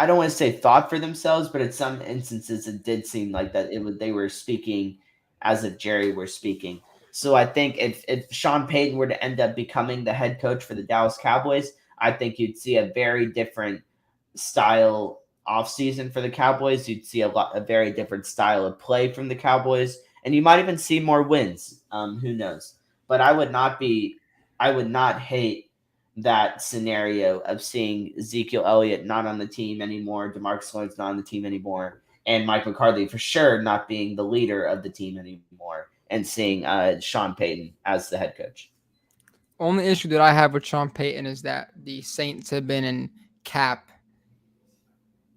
don't want to say thought for themselves, but in some instances it did seem like that they were speaking as if Jerry were speaking. So I think if Sean Payton were to end up becoming the head coach for the Dallas Cowboys, I think you'd see a very different style offseason for the Cowboys. You'd see a very different style of play from the Cowboys, and you might even see more wins. Who knows? But I would not hate that scenario of seeing Ezekiel Elliott not on the team anymore, DeMarcus Lawrence not on the team anymore, and Mike McCarthy for sure not being the leader of the team anymore, and seeing Sean Payton as the head coach. Only issue that I have with Sean Payton is that the Saints have been in cap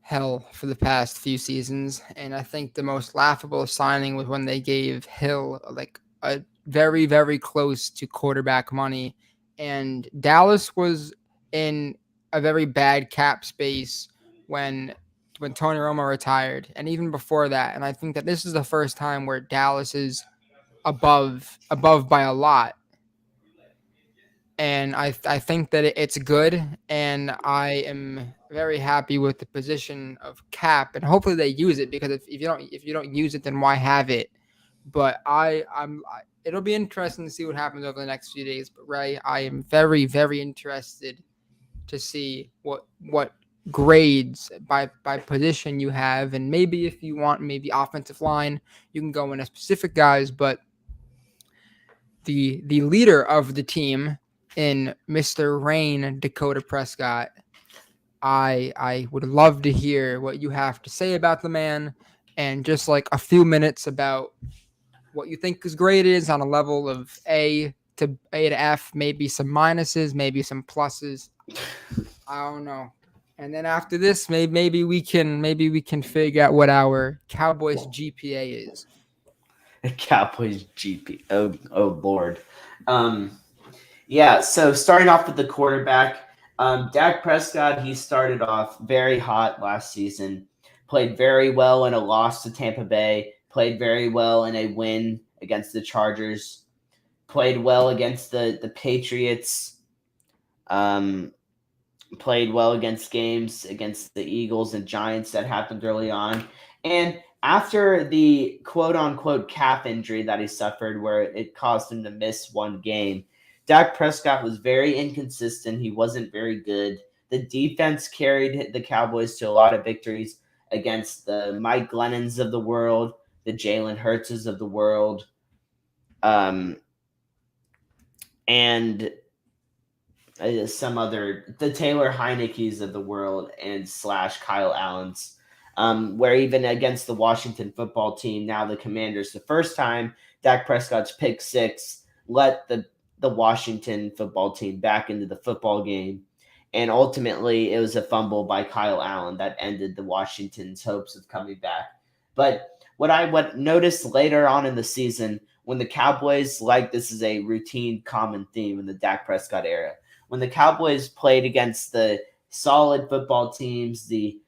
hell for the past few seasons, and I think the most laughable signing was when they gave Hill like a very, very close to quarterback money. And Dallas was in a very bad cap space when Tony Romo retired, and even before that. And I think that this is the first time where Dallas is above by a lot. And I think that it's good, and I am very happy with the position of cap, and hopefully they use it, because if you don't use it, then why have it? But it'll be interesting to see what happens over the next few days. But Ray, I am very, very interested to see what grades by position you have, and maybe if you want maybe offensive line, you can go into specific guys. But the leader of the team in Mr. Rain, Dakota Prescott, I would love to hear what you have to say about the man, and just like a few minutes about what you think his grade is on a level of A to F, maybe some minuses, maybe some pluses. I don't know. And then after this, maybe we can figure out what our Cowboys GPA is. Cowboys GP. Oh Lord. Um, yeah. So starting off with the quarterback, Dak Prescott. He started off very hot last season. Played very well in a loss to Tampa Bay. Played very well in a win against the Chargers. Played well against the Patriots. Um, Played well against games against the Eagles and Giants that happened early on. And after the quote unquote calf injury that he suffered, where it caused him to miss one game, Dak Prescott was very inconsistent. He wasn't very good. The defense carried the Cowboys to a lot of victories against the Mike Glennons of the world, the Jalen Hurtses of the world, um, and some other the Taylor Heineke's of the world and slash Kyle Allen's, where even against the Washington football team, now the Commanders, the first time Dak Prescott's pick six let the Washington football team back into the football game. And ultimately, it was a fumble by Kyle Allen that ended the Washington's hopes of coming back. But what noticed later on in the season, when the Cowboys, like this is a routine common theme in the Dak Prescott era, when the Cowboys played against the solid football teams, the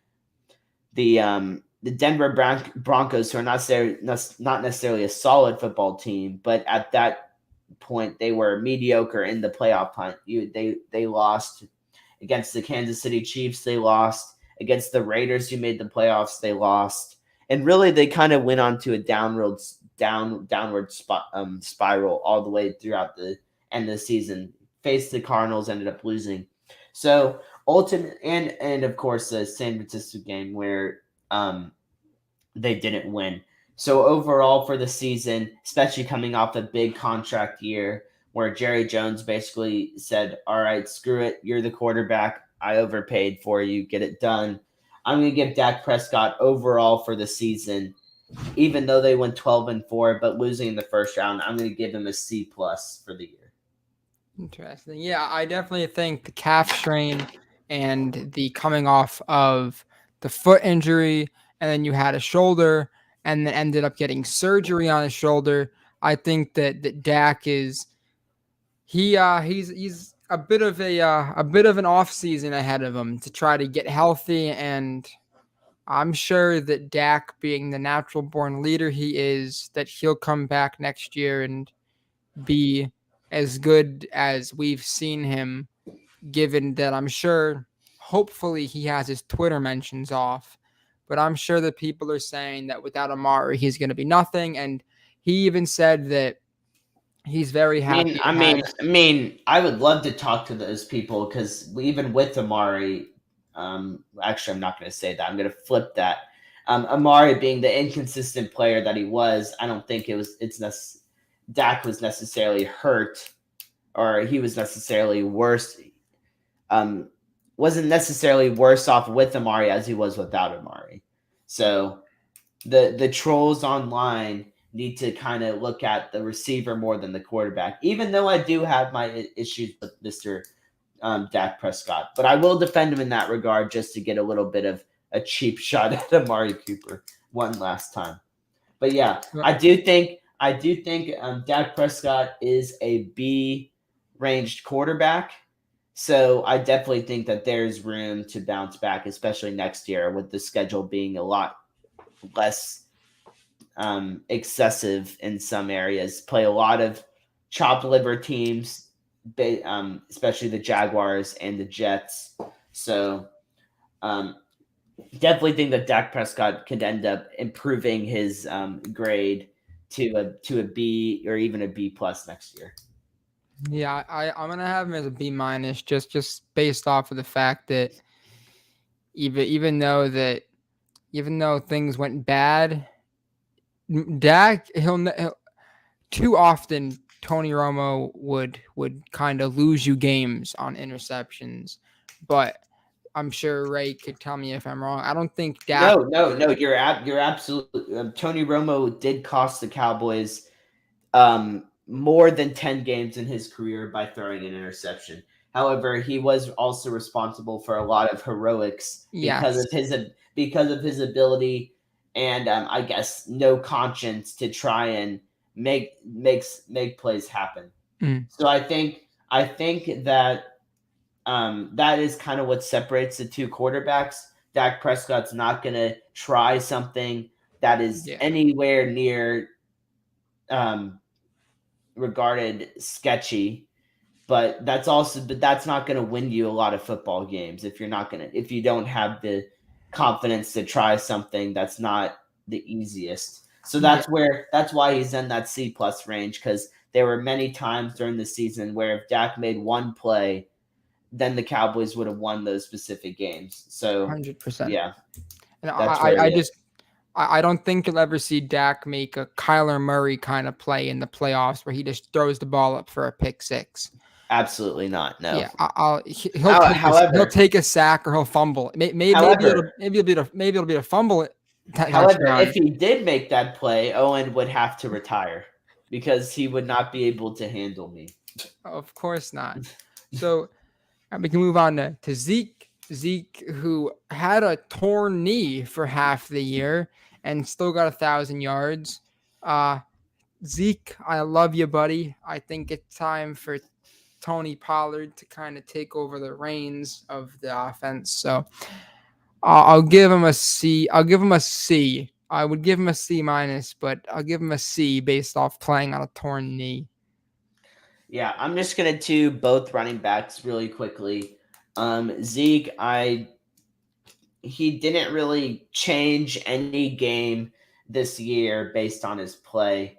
Denver Broncos, who are not necessarily a solid football team, but at that point they were mediocre in the playoff hunt. They lost against the Kansas City Chiefs. They lost against the Raiders, who made the playoffs. They lost, and really they kind of went on to a downward spiral all the way throughout the end of the season. Faced the Cardinals, ended up losing. So ultimate and of course the San Francisco game where they didn't win. So overall for the season, especially coming off a big contract year where Jerry Jones basically said, "All right, screw it, you're the quarterback. I overpaid for you. Get it done." I'm going to give Dak Prescott overall for the season, even though they went 12-4, but losing in the first round, I'm going to give him a C plus for the year. Interesting. Yeah, I definitely think the calf strain and the coming off of the foot injury, and then you had a shoulder, and then ended up getting surgery on his shoulder. I think that Dak is he's a bit of an off season ahead of him to try to get healthy, and I'm sure that Dak, being the natural born leader he is, that he'll come back next year and be as good as we've seen him, given that I'm sure, hopefully, he has his Twitter mentions off. But I'm sure that people are saying that without Amari, he's going to be nothing. And he even said that he's very happy to have. I would love to talk to those people because even with Amari, actually, I'm not going to say that. I'm going to flip that. Amari being the inconsistent player that he was, I don't think Dak was necessarily hurt or he was necessarily worse. Um, wasn't necessarily worse off with Amari as he was without Amari. So the trolls online need to kind of look at the receiver more than the quarterback. Even though I do have my issues with Mr. Dak Prescott, but I will defend him in that regard just to get a little bit of a cheap shot at Amari Cooper one last time. But yeah, I do think Dak Prescott is a B ranged quarterback. So I definitely think that there's room to bounce back, especially next year with the schedule being a lot less excessive in some areas. Play a lot of chopped liver teams, especially the Jaguars and the Jets. So um, definitely think that Dak Prescott could end up improving his grade to a B or even a B plus next year. Yeah, I'm gonna have him as a B minus, just based off of the fact that even though things went bad, Dak he'll too often Tony Romo would kind of lose you games on interceptions, but I'm sure Ray could tell me if I'm wrong. I don't think Dak. No. You're absolutely. Tony Romo did cost the Cowboys more than 10 games in his career by throwing an interception. However, he was also responsible for a lot of heroics Yes. because of his ability and I guess no conscience to try and make plays happen. Mm, So I think that that is kind of what separates the two quarterbacks. Dak Prescott's not going to try something that is yeah. anywhere near um, regarded sketchy, but that's not going to win you a lot of football games if you don't have the confidence to try something that's not the easiest. So Yeah. that's why he's in that C plus range because there were many times during the season where if Dak made one play, then the Cowboys would have won those specific games. So 100%. yeah, And that's where I he is. just I don't think you'll ever see Dak make a Kyler Murray kind of play in the playoffs where he just throws the ball up for a pick six. Absolutely not. No. Yeah, he'll However, take a sack or he'll fumble. however, Maybe it'll be a fumble However, touchdown. if he did make that play, Owen would have to retire because he would not be able to handle me. Of course not. So we can move on to Zeke. Zeke, who had a torn knee for half the year and still got 1,000 yards. Uh, Zeke, I love you, buddy. I think it's time for Tony Pollard to kind of take over the reins of the offense. So I'll give him a C. I'll give him a C. I would give him a C minus, but I'll give him a C based off playing on a torn knee. Yeah, I'm just gonna do both running backs really quickly. Zeke, I he didn't really change any game this year based on his play.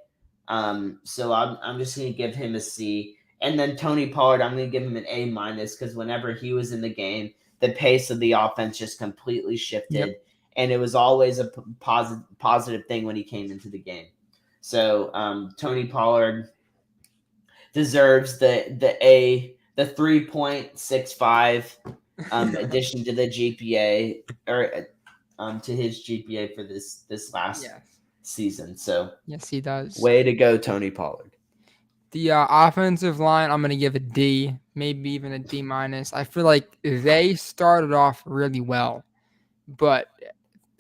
So I'm just gonna give him a C. And then Tony Pollard, I'm gonna give him an A minus because whenever he was in the game, the pace of the offense just completely Yep. shifted, and it was always a positive thing when he came into the game. So Tony Pollard deserves the 3.65 addition to the GPA or to his GPA for this last Yes. season. So Yes, he does. way to go, Tony Pollard. The offensive line, I'm gonna give a D, maybe even a D minus. I feel like they started off really well, but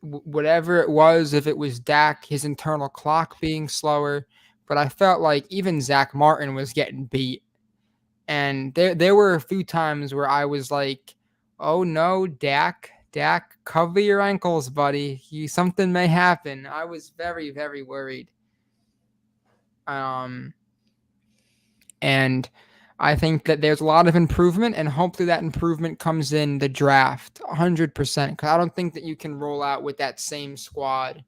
whatever it was, if it was Dak, his internal clock being slower, but I felt like even Zach Martin was getting beat. And there were a few times where I was like, "Oh no, Dak, cover your ankles, buddy. Something may happen." I was very, very worried. Um, and I think that there's a lot of improvement, and hopefully that improvement comes in the draft, 100%. Because I don't think that you can roll out with that same squad.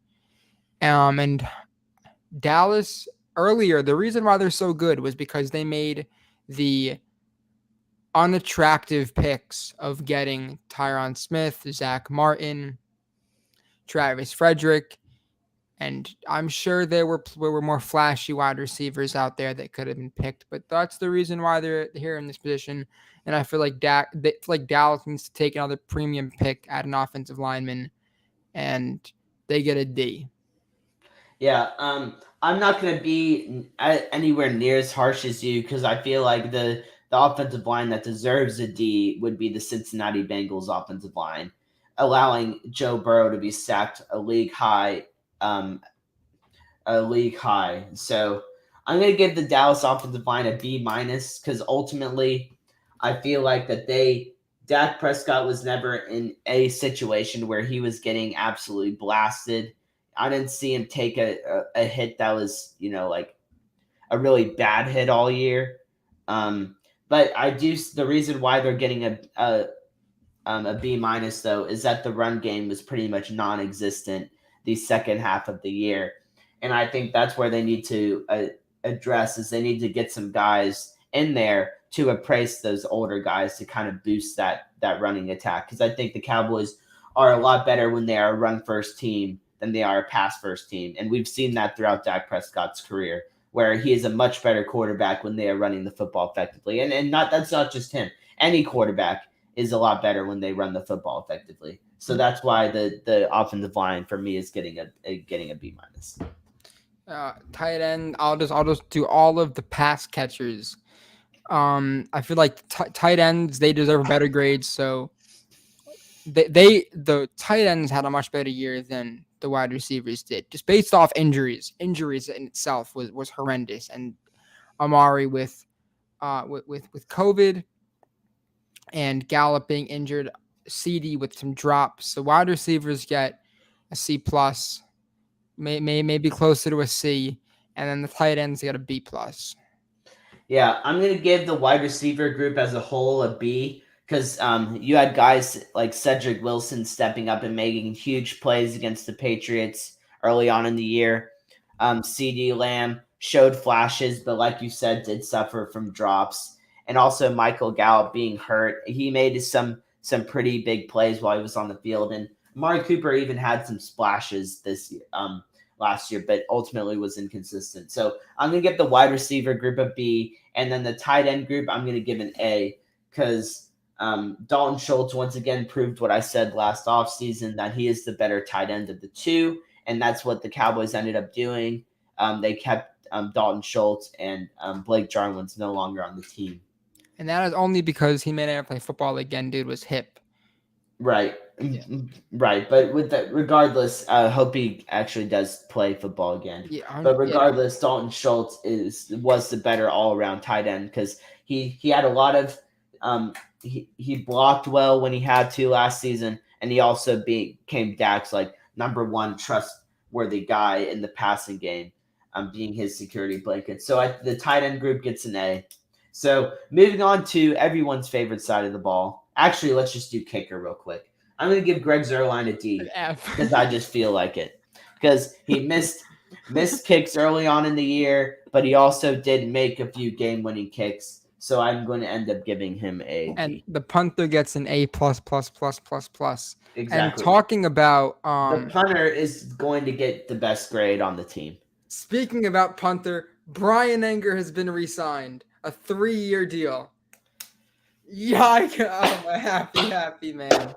And Dallas earlier, the reason why they're so good was because they made the unattractive picks of getting Tyron Smith, Zach Martin, Travis Frederick, and I'm sure there were more flashy wide receivers out there that could have been picked, but that's the reason why they're here in this position. And I feel like Dallas needs to take another premium pick at an offensive lineman, and they get a D. Yeah, I'm not gonna be anywhere near as harsh as you because I feel like the offensive line that deserves a D would be the Cincinnati Bengals offensive line, allowing Joe Burrow to be sacked um, a league high. So I'm gonna give the Dallas offensive line a B minus because ultimately I feel like that Dak Prescott was never in a situation where he was getting absolutely blasted. I didn't see him take a hit that was, like a really bad hit all year. But the reason why they're getting a B minus though is that the run game was pretty much non-existent the second half of the year, and I think that's where they need to address is they need to get some guys in there to replace those older guys to kind of boost that running attack because I think the Cowboys are a lot better when they are a run first team than they are a pass first team, and we've seen that throughout Dak Prescott's career where he is a much better quarterback when they are running the football effectively, and not that's not just him. Any quarterback is a lot better when they run the football effectively. So that's why the offensive line for me is getting a B minus. Tight end, I'll just do all of the pass catchers. I feel like tight ends, they deserve a better grade. So the tight ends had a much better year than the wide receivers did, just based off injuries. Injuries in itself was horrendous, and Amari with COVID and Gallup being injured, CD with some drops. The wide receivers get a C plus, maybe closer to a C, and then the tight ends get a B plus. Yeah, I'm gonna give the wide receiver group as a whole a B because you had guys like Cedric Wilson stepping up and making huge plays against the Patriots early on in the year. CD Lamb showed flashes, but like you said, did suffer from drops, and also Michael Gallup being hurt. He made some pretty big plays while he was on the field, and Amari Cooper even had some splashes this year, last year, but ultimately was inconsistent. So I'm gonna give the wide receiver group a B, and then the tight end group I'm gonna give an A because Dalton Schultz once again proved what I said last offseason, that he is the better tight end of the two, and that's what the Cowboys ended up doing. They kept Dalton Schultz, and Blake Jarwin's no longer on the team. And that is only because he may never play football again. Dude was hip. Right. Yeah. Right. But with that, regardless, I hope he actually does play football again. Yeah, But yeah. regardless, Dalton Schultz was the better all around tight end because he had a lot of he blocked well when he had to last season, and he also became Dak's like number one trustworthy guy in the passing game, being his security blanket. So the tight end group gets an A. So moving on to everyone's favorite side of the ball. Actually, let's just do kicker real quick. I'm going to give Greg Zuerlein a D An F. because I just feel like it. Because he missed kicks early on in the year, but he also did make a few game-winning kicks. So I'm going to end up giving him a And D. the punter gets an A plus plus plus plus plus. And Exactly. talking about The punter is going to get the best grade on the team. speaking about punter, Brian Enger has been re-signed. A 3-year deal. Yeah, I'm happy man.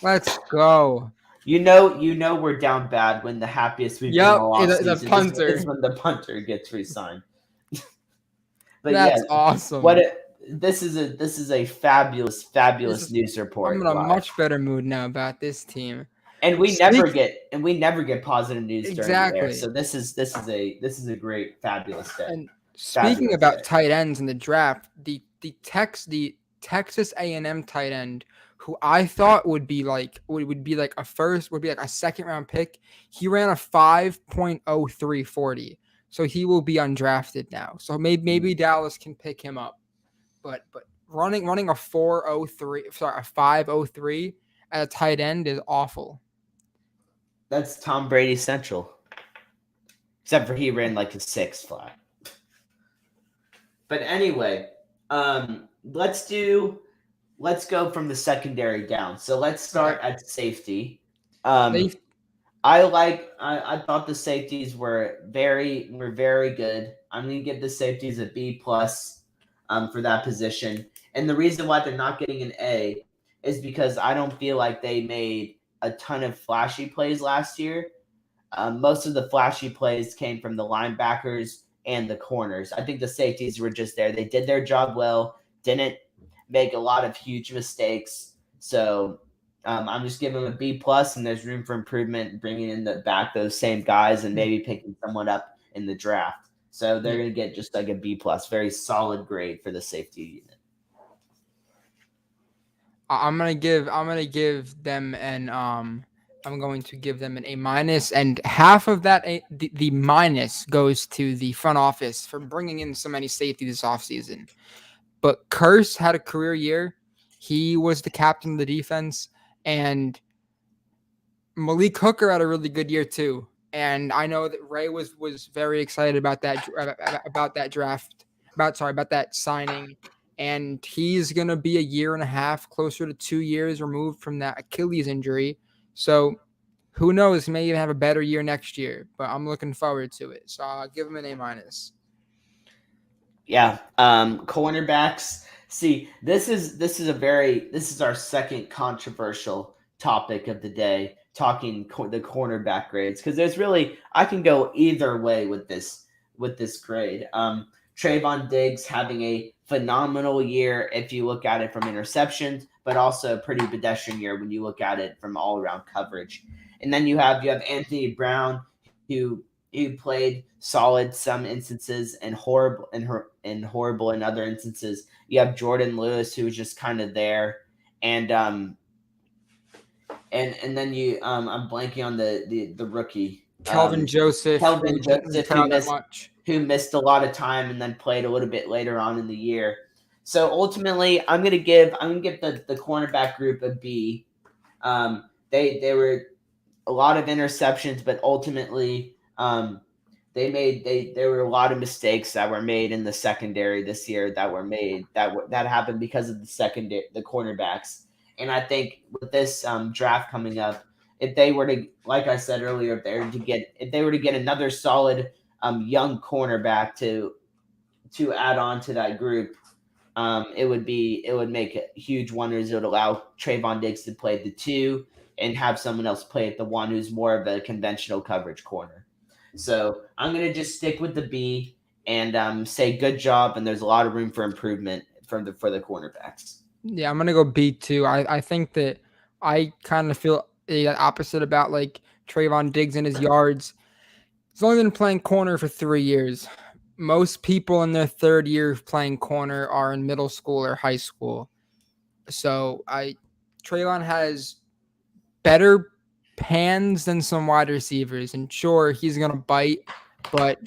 Let's go. You know we're down bad when the happiest we've been all Yep, the offseason punter. is when the punter gets re-signed. But That's yeah, awesome. this is a fabulous news report. I'm in a live. much better mood now about this team. And we never get positive news during the air. Exactly. So this is a great fabulous day. And speaking Fabulous about day. tight ends in the draft, the Texas A&M tight end who I thought would be like a second round pick, he ran a 5.0340. So he will be undrafted now. So maybe Dallas can pick him up. But running a 503 at a tight end is awful. That's Tom Brady central. Except for he ran like a 6 flat. But anyway, let's go from the secondary down. So let's start at safety. I thought the safeties were very good. I'm gonna give the safeties a B plus for that position. And the reason why they're not getting an A is because I don't feel like they made a ton of flashy plays last year. Most of the flashy plays came from the linebackers and the corners. I think the safeties were just there. They did their job well, didn't make a lot of huge mistakes. So I'm just giving them a B plus, and there's room for improvement, bringing in back those same guys and maybe picking someone up in the draft. So they're going to get just like a B plus, very solid grade for the safety unit. I'm gonna give them I'm going to give them an A minus, and half of that the minus goes to the front office for bringing in so many safety this offseason. But Curse had a career year. He was the captain of the defense, and Malik Hooker had a really good year too. And I know that Ray was very excited about that signing. And he's going to be a year and a half, closer to 2 years removed from that Achilles injury. So who knows? He may even have a better year next year, but I'm looking forward to it. So I'll give him an A minus. Yeah. Cornerbacks. See, this is our second controversial topic of the day, talking the cornerback grades, because I can go either way with this grade. Trayvon Diggs having a phenomenal year if you look at it from interceptions, but also a pretty pedestrian year when you look at it from all around coverage. And then you have Anthony Brown who played solid some instances and horrible in other instances. You have Jordan Lewis who was just kind of there, and and then I'm blanking on the rookie Kelvin Joseph, who Kelvin didn't Joseph put out that much. who missed a lot of time and then played a little bit later on in the year. So ultimately, I'm gonna give the cornerback group a B. They were a lot of interceptions, but ultimately, there were a lot of mistakes that were made in the secondary this year that happened because of the cornerbacks. And I think with this draft coming up, if they were to, like I said earlier, if they were to get another solid young cornerback to add on to that group, it would make huge wonders. It would allow Trayvon Diggs to play the two and have someone else play at the one who's more of a conventional coverage corner. So I'm gonna just stick with the B and say good job. And there's a lot of room for improvement for the cornerbacks. Yeah, I'm gonna go B too. I think that I kind of feel the opposite about like Trayvon Diggs and his yards. He's only been playing corner for 3 years. Most people in their third year of playing corner are in middle school or high school. So Trayvon has better hands than some wide receivers, and sure, he's gonna bite, but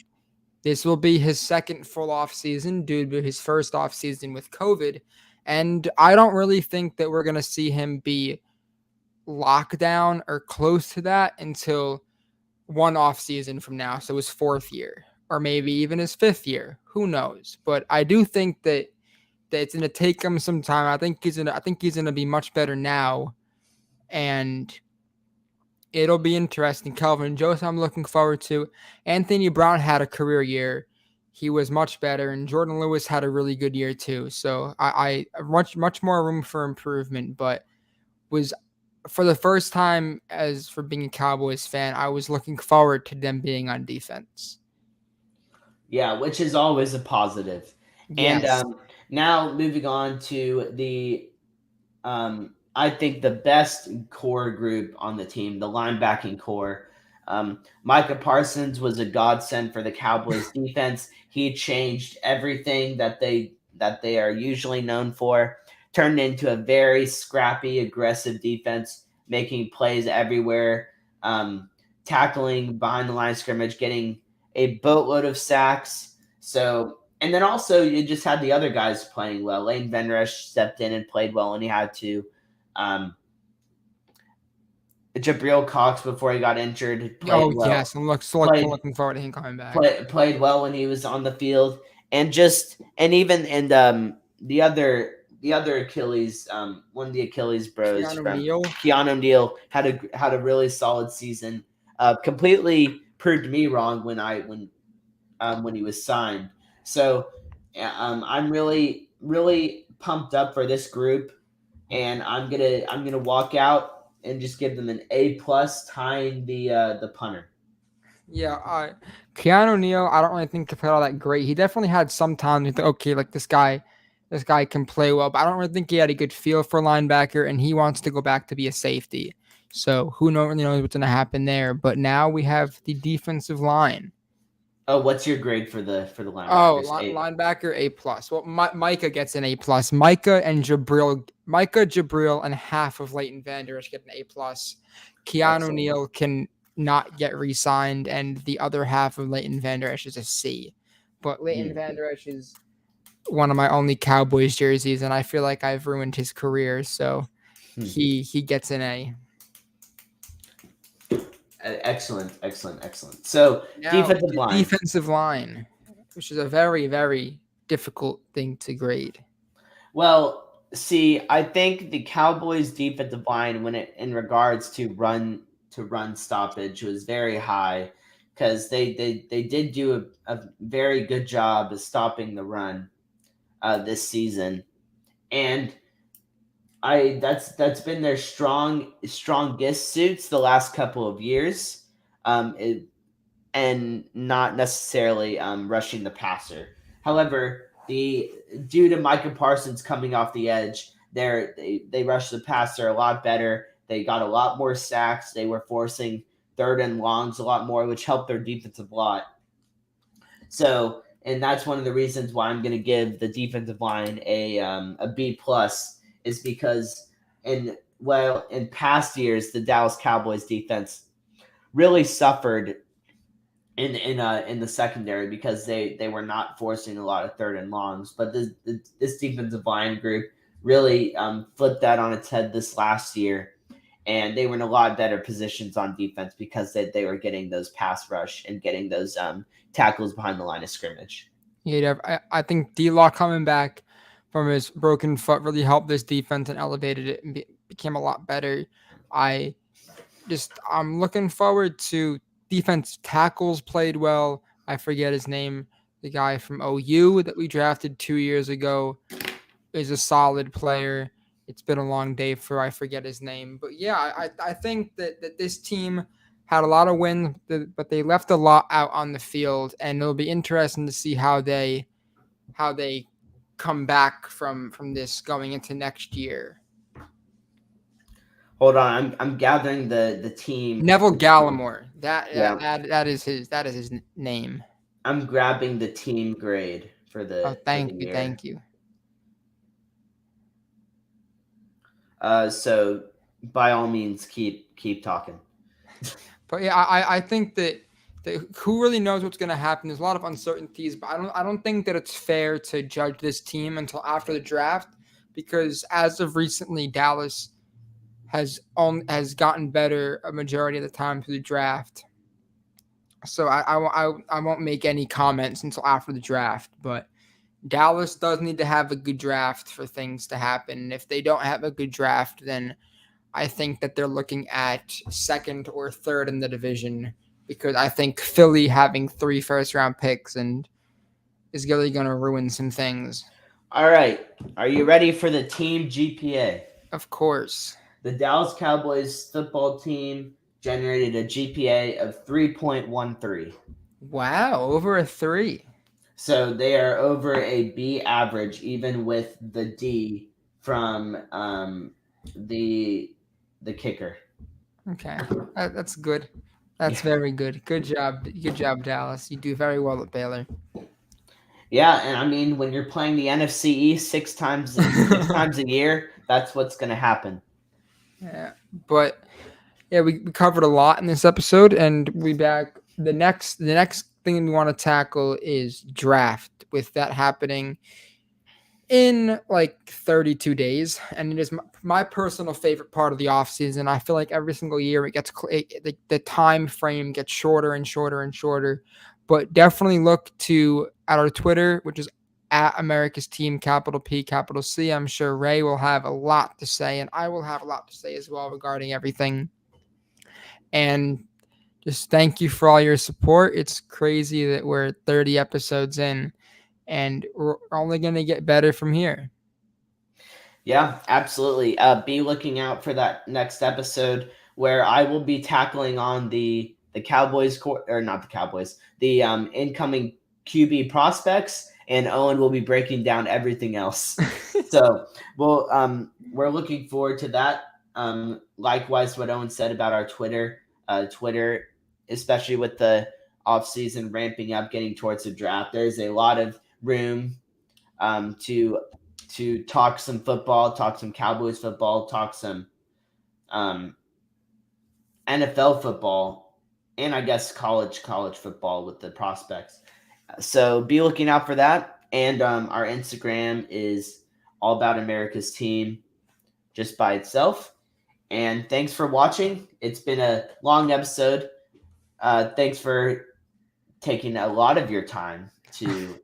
this will be his second full off season due to his first off season with COVID. And I don't really think that we're going to see him be locked down or close to that until one off season from now. So his fourth year, or maybe even his fifth year. Who knows? But I do think that it's going to take him some time. I think he's going to be much better now. And it'll be interesting. Calvin Joseph, I'm looking forward to. Anthony Brown had a career year. He was much better, and Jordan Lewis had a really good year too. So I much more room for improvement, but was for the first time as for being a Cowboys fan, I was looking forward to them being on defense. Yeah, which is always a positive. And Yes. now moving on to I think the best core group on the team, the linebacking core. Micah Parsons was a godsend for the Cowboys defense. He changed everything that they are usually known for. Turned into a very scrappy, aggressive defense, making plays everywhere, tackling behind the line of scrimmage, getting a boatload of sacks. So, and then also you just had the other guys playing well. Lane Van Resch stepped in and played well when he had to. Um, Jabril Cox before he got injured played Oh well. yes, I'm Played looking forward to him coming back. played well when he was on the field, and the other Achilles, one of the Achilles bros Keanu from Neal. Keanu Neal had a really solid season. Completely proved me wrong when he was signed. So I'm really pumped up for this group, and I'm gonna walk out and just give them an A plus, tying the punter. Yeah, Keanu Neal, I don't really think he played all that great. He definitely had some times you think, okay, like this guy can play well, but I don't really think he had a good feel for linebacker, and he wants to go back to be a safety. So who really knows what's going to happen there? But now we have the defensive line. Oh, what's your grade for the Oh, linebackers? A. linebacker A plus. Well, Micah gets an A plus. Micah, Jabril, and half of Leighton Vander Esch get an A plus. Keanu Excellent. Neal can not get re-signed, and the other half of Leighton Vander Esch is a C. But Leighton Hmm. Vander Esch is one of my only Cowboys jerseys, and I feel like I've ruined his career, so Hmm. he gets an A. Excellent. So Now defensive the line. defensive line, which is a very, very difficult thing to grade. Well, see, I think the Cowboys defensive line, when it in regards to run stoppage, was very high because they did do a very good job of stopping the run this season, and that's been their strongest suits the last couple of years, and not necessarily rushing the passer. However, the due to Micah Parsons coming off the edge, they rushed the passer a lot better. They got a lot more sacks. They were forcing third and longs a lot more, which helped their defensive lot. So, and that's one of the reasons why I'm going to give the defensive line a B plus, is because in past years the Dallas Cowboys defense really suffered in the secondary because they were not forcing a lot of third and longs. But this defensive line group really flipped that on its head this last year, and they were in a lot better positions on defense because they were getting those pass rush and getting those tackles behind the line of scrimmage. Yeah, I think D-Lock coming back from his broken foot really helped this defense and elevated it and became a lot better. I'm looking forward to defense tackles played well. I forget his name. The guy from OU that we drafted 2 years ago is a solid player. It's been a long day for I forget his name. But yeah, I think that this team had a lot of wins, but they left a lot out on the field, and it'll be interesting to see how they come back from this going into next year. Hold on, I'm gathering the team. Neville Gallimore. Yeah. That is his name. I'm grabbing the team grade for the. Thank for the you, year. thank you. So by all means, keep talking. But yeah, I think that who really knows what's going to happen? There's a lot of uncertainties, but I don't think that it's fair to judge this team until after the draft, because as of recently, Dallas has gotten better a majority of the time through the draft. So I won't make any comments until after the draft, but Dallas does need to have a good draft for things to happen. And if they don't have a good draft, then I think that they're looking at second or third in the division, because I think Philly having 3 first-round picks and is really going to ruin some things. All right. Are you ready for the team GPA? Of course. The Dallas Cowboys football team generated a GPA of 3.13. Wow, over a 3. So they are over a B average, even with the D from the kicker. Okay, that's good. That's very good. Good job, Dallas. You do very well at Baylor. Yeah, and I mean, when you're playing the NFC East six times a year, that's what's going to happen. Yeah, but yeah, we covered a lot in this episode, and we back. The next thing we want to tackle is draft, with that happening in like 32 days, and it is my personal favorite part of the offseason. I feel like every single year it gets the time frame gets shorter and shorter and shorter, but definitely look at our Twitter, which is at America's Team, capital P, capital C. I'm sure Ray will have a lot to say, and I will have a lot to say as well regarding everything. And just thank you for all your support. It's crazy that we're 30 episodes in, and we're only going to get better from here. Yeah, absolutely. Be looking out for that next episode where I will be tackling on the Cowboys, or not the Cowboys, the incoming QB prospects, and Owen will be breaking down everything else. So we're looking forward to that. Likewise, what Owen said about our Twitter, especially with the offseason ramping up, getting towards the draft, there's a lot of room to talk some football, talk some Cowboys football, talk some NFL football, and I guess college football with the prospects. So be looking out for that. And our Instagram is All About America's Team just by itself. And thanks for watching. It's been a long episode. Thanks for taking a lot of your time to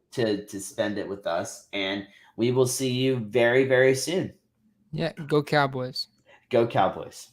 spend it with us. And we will see you very, very soon. Yeah, go Cowboys. Go Cowboys.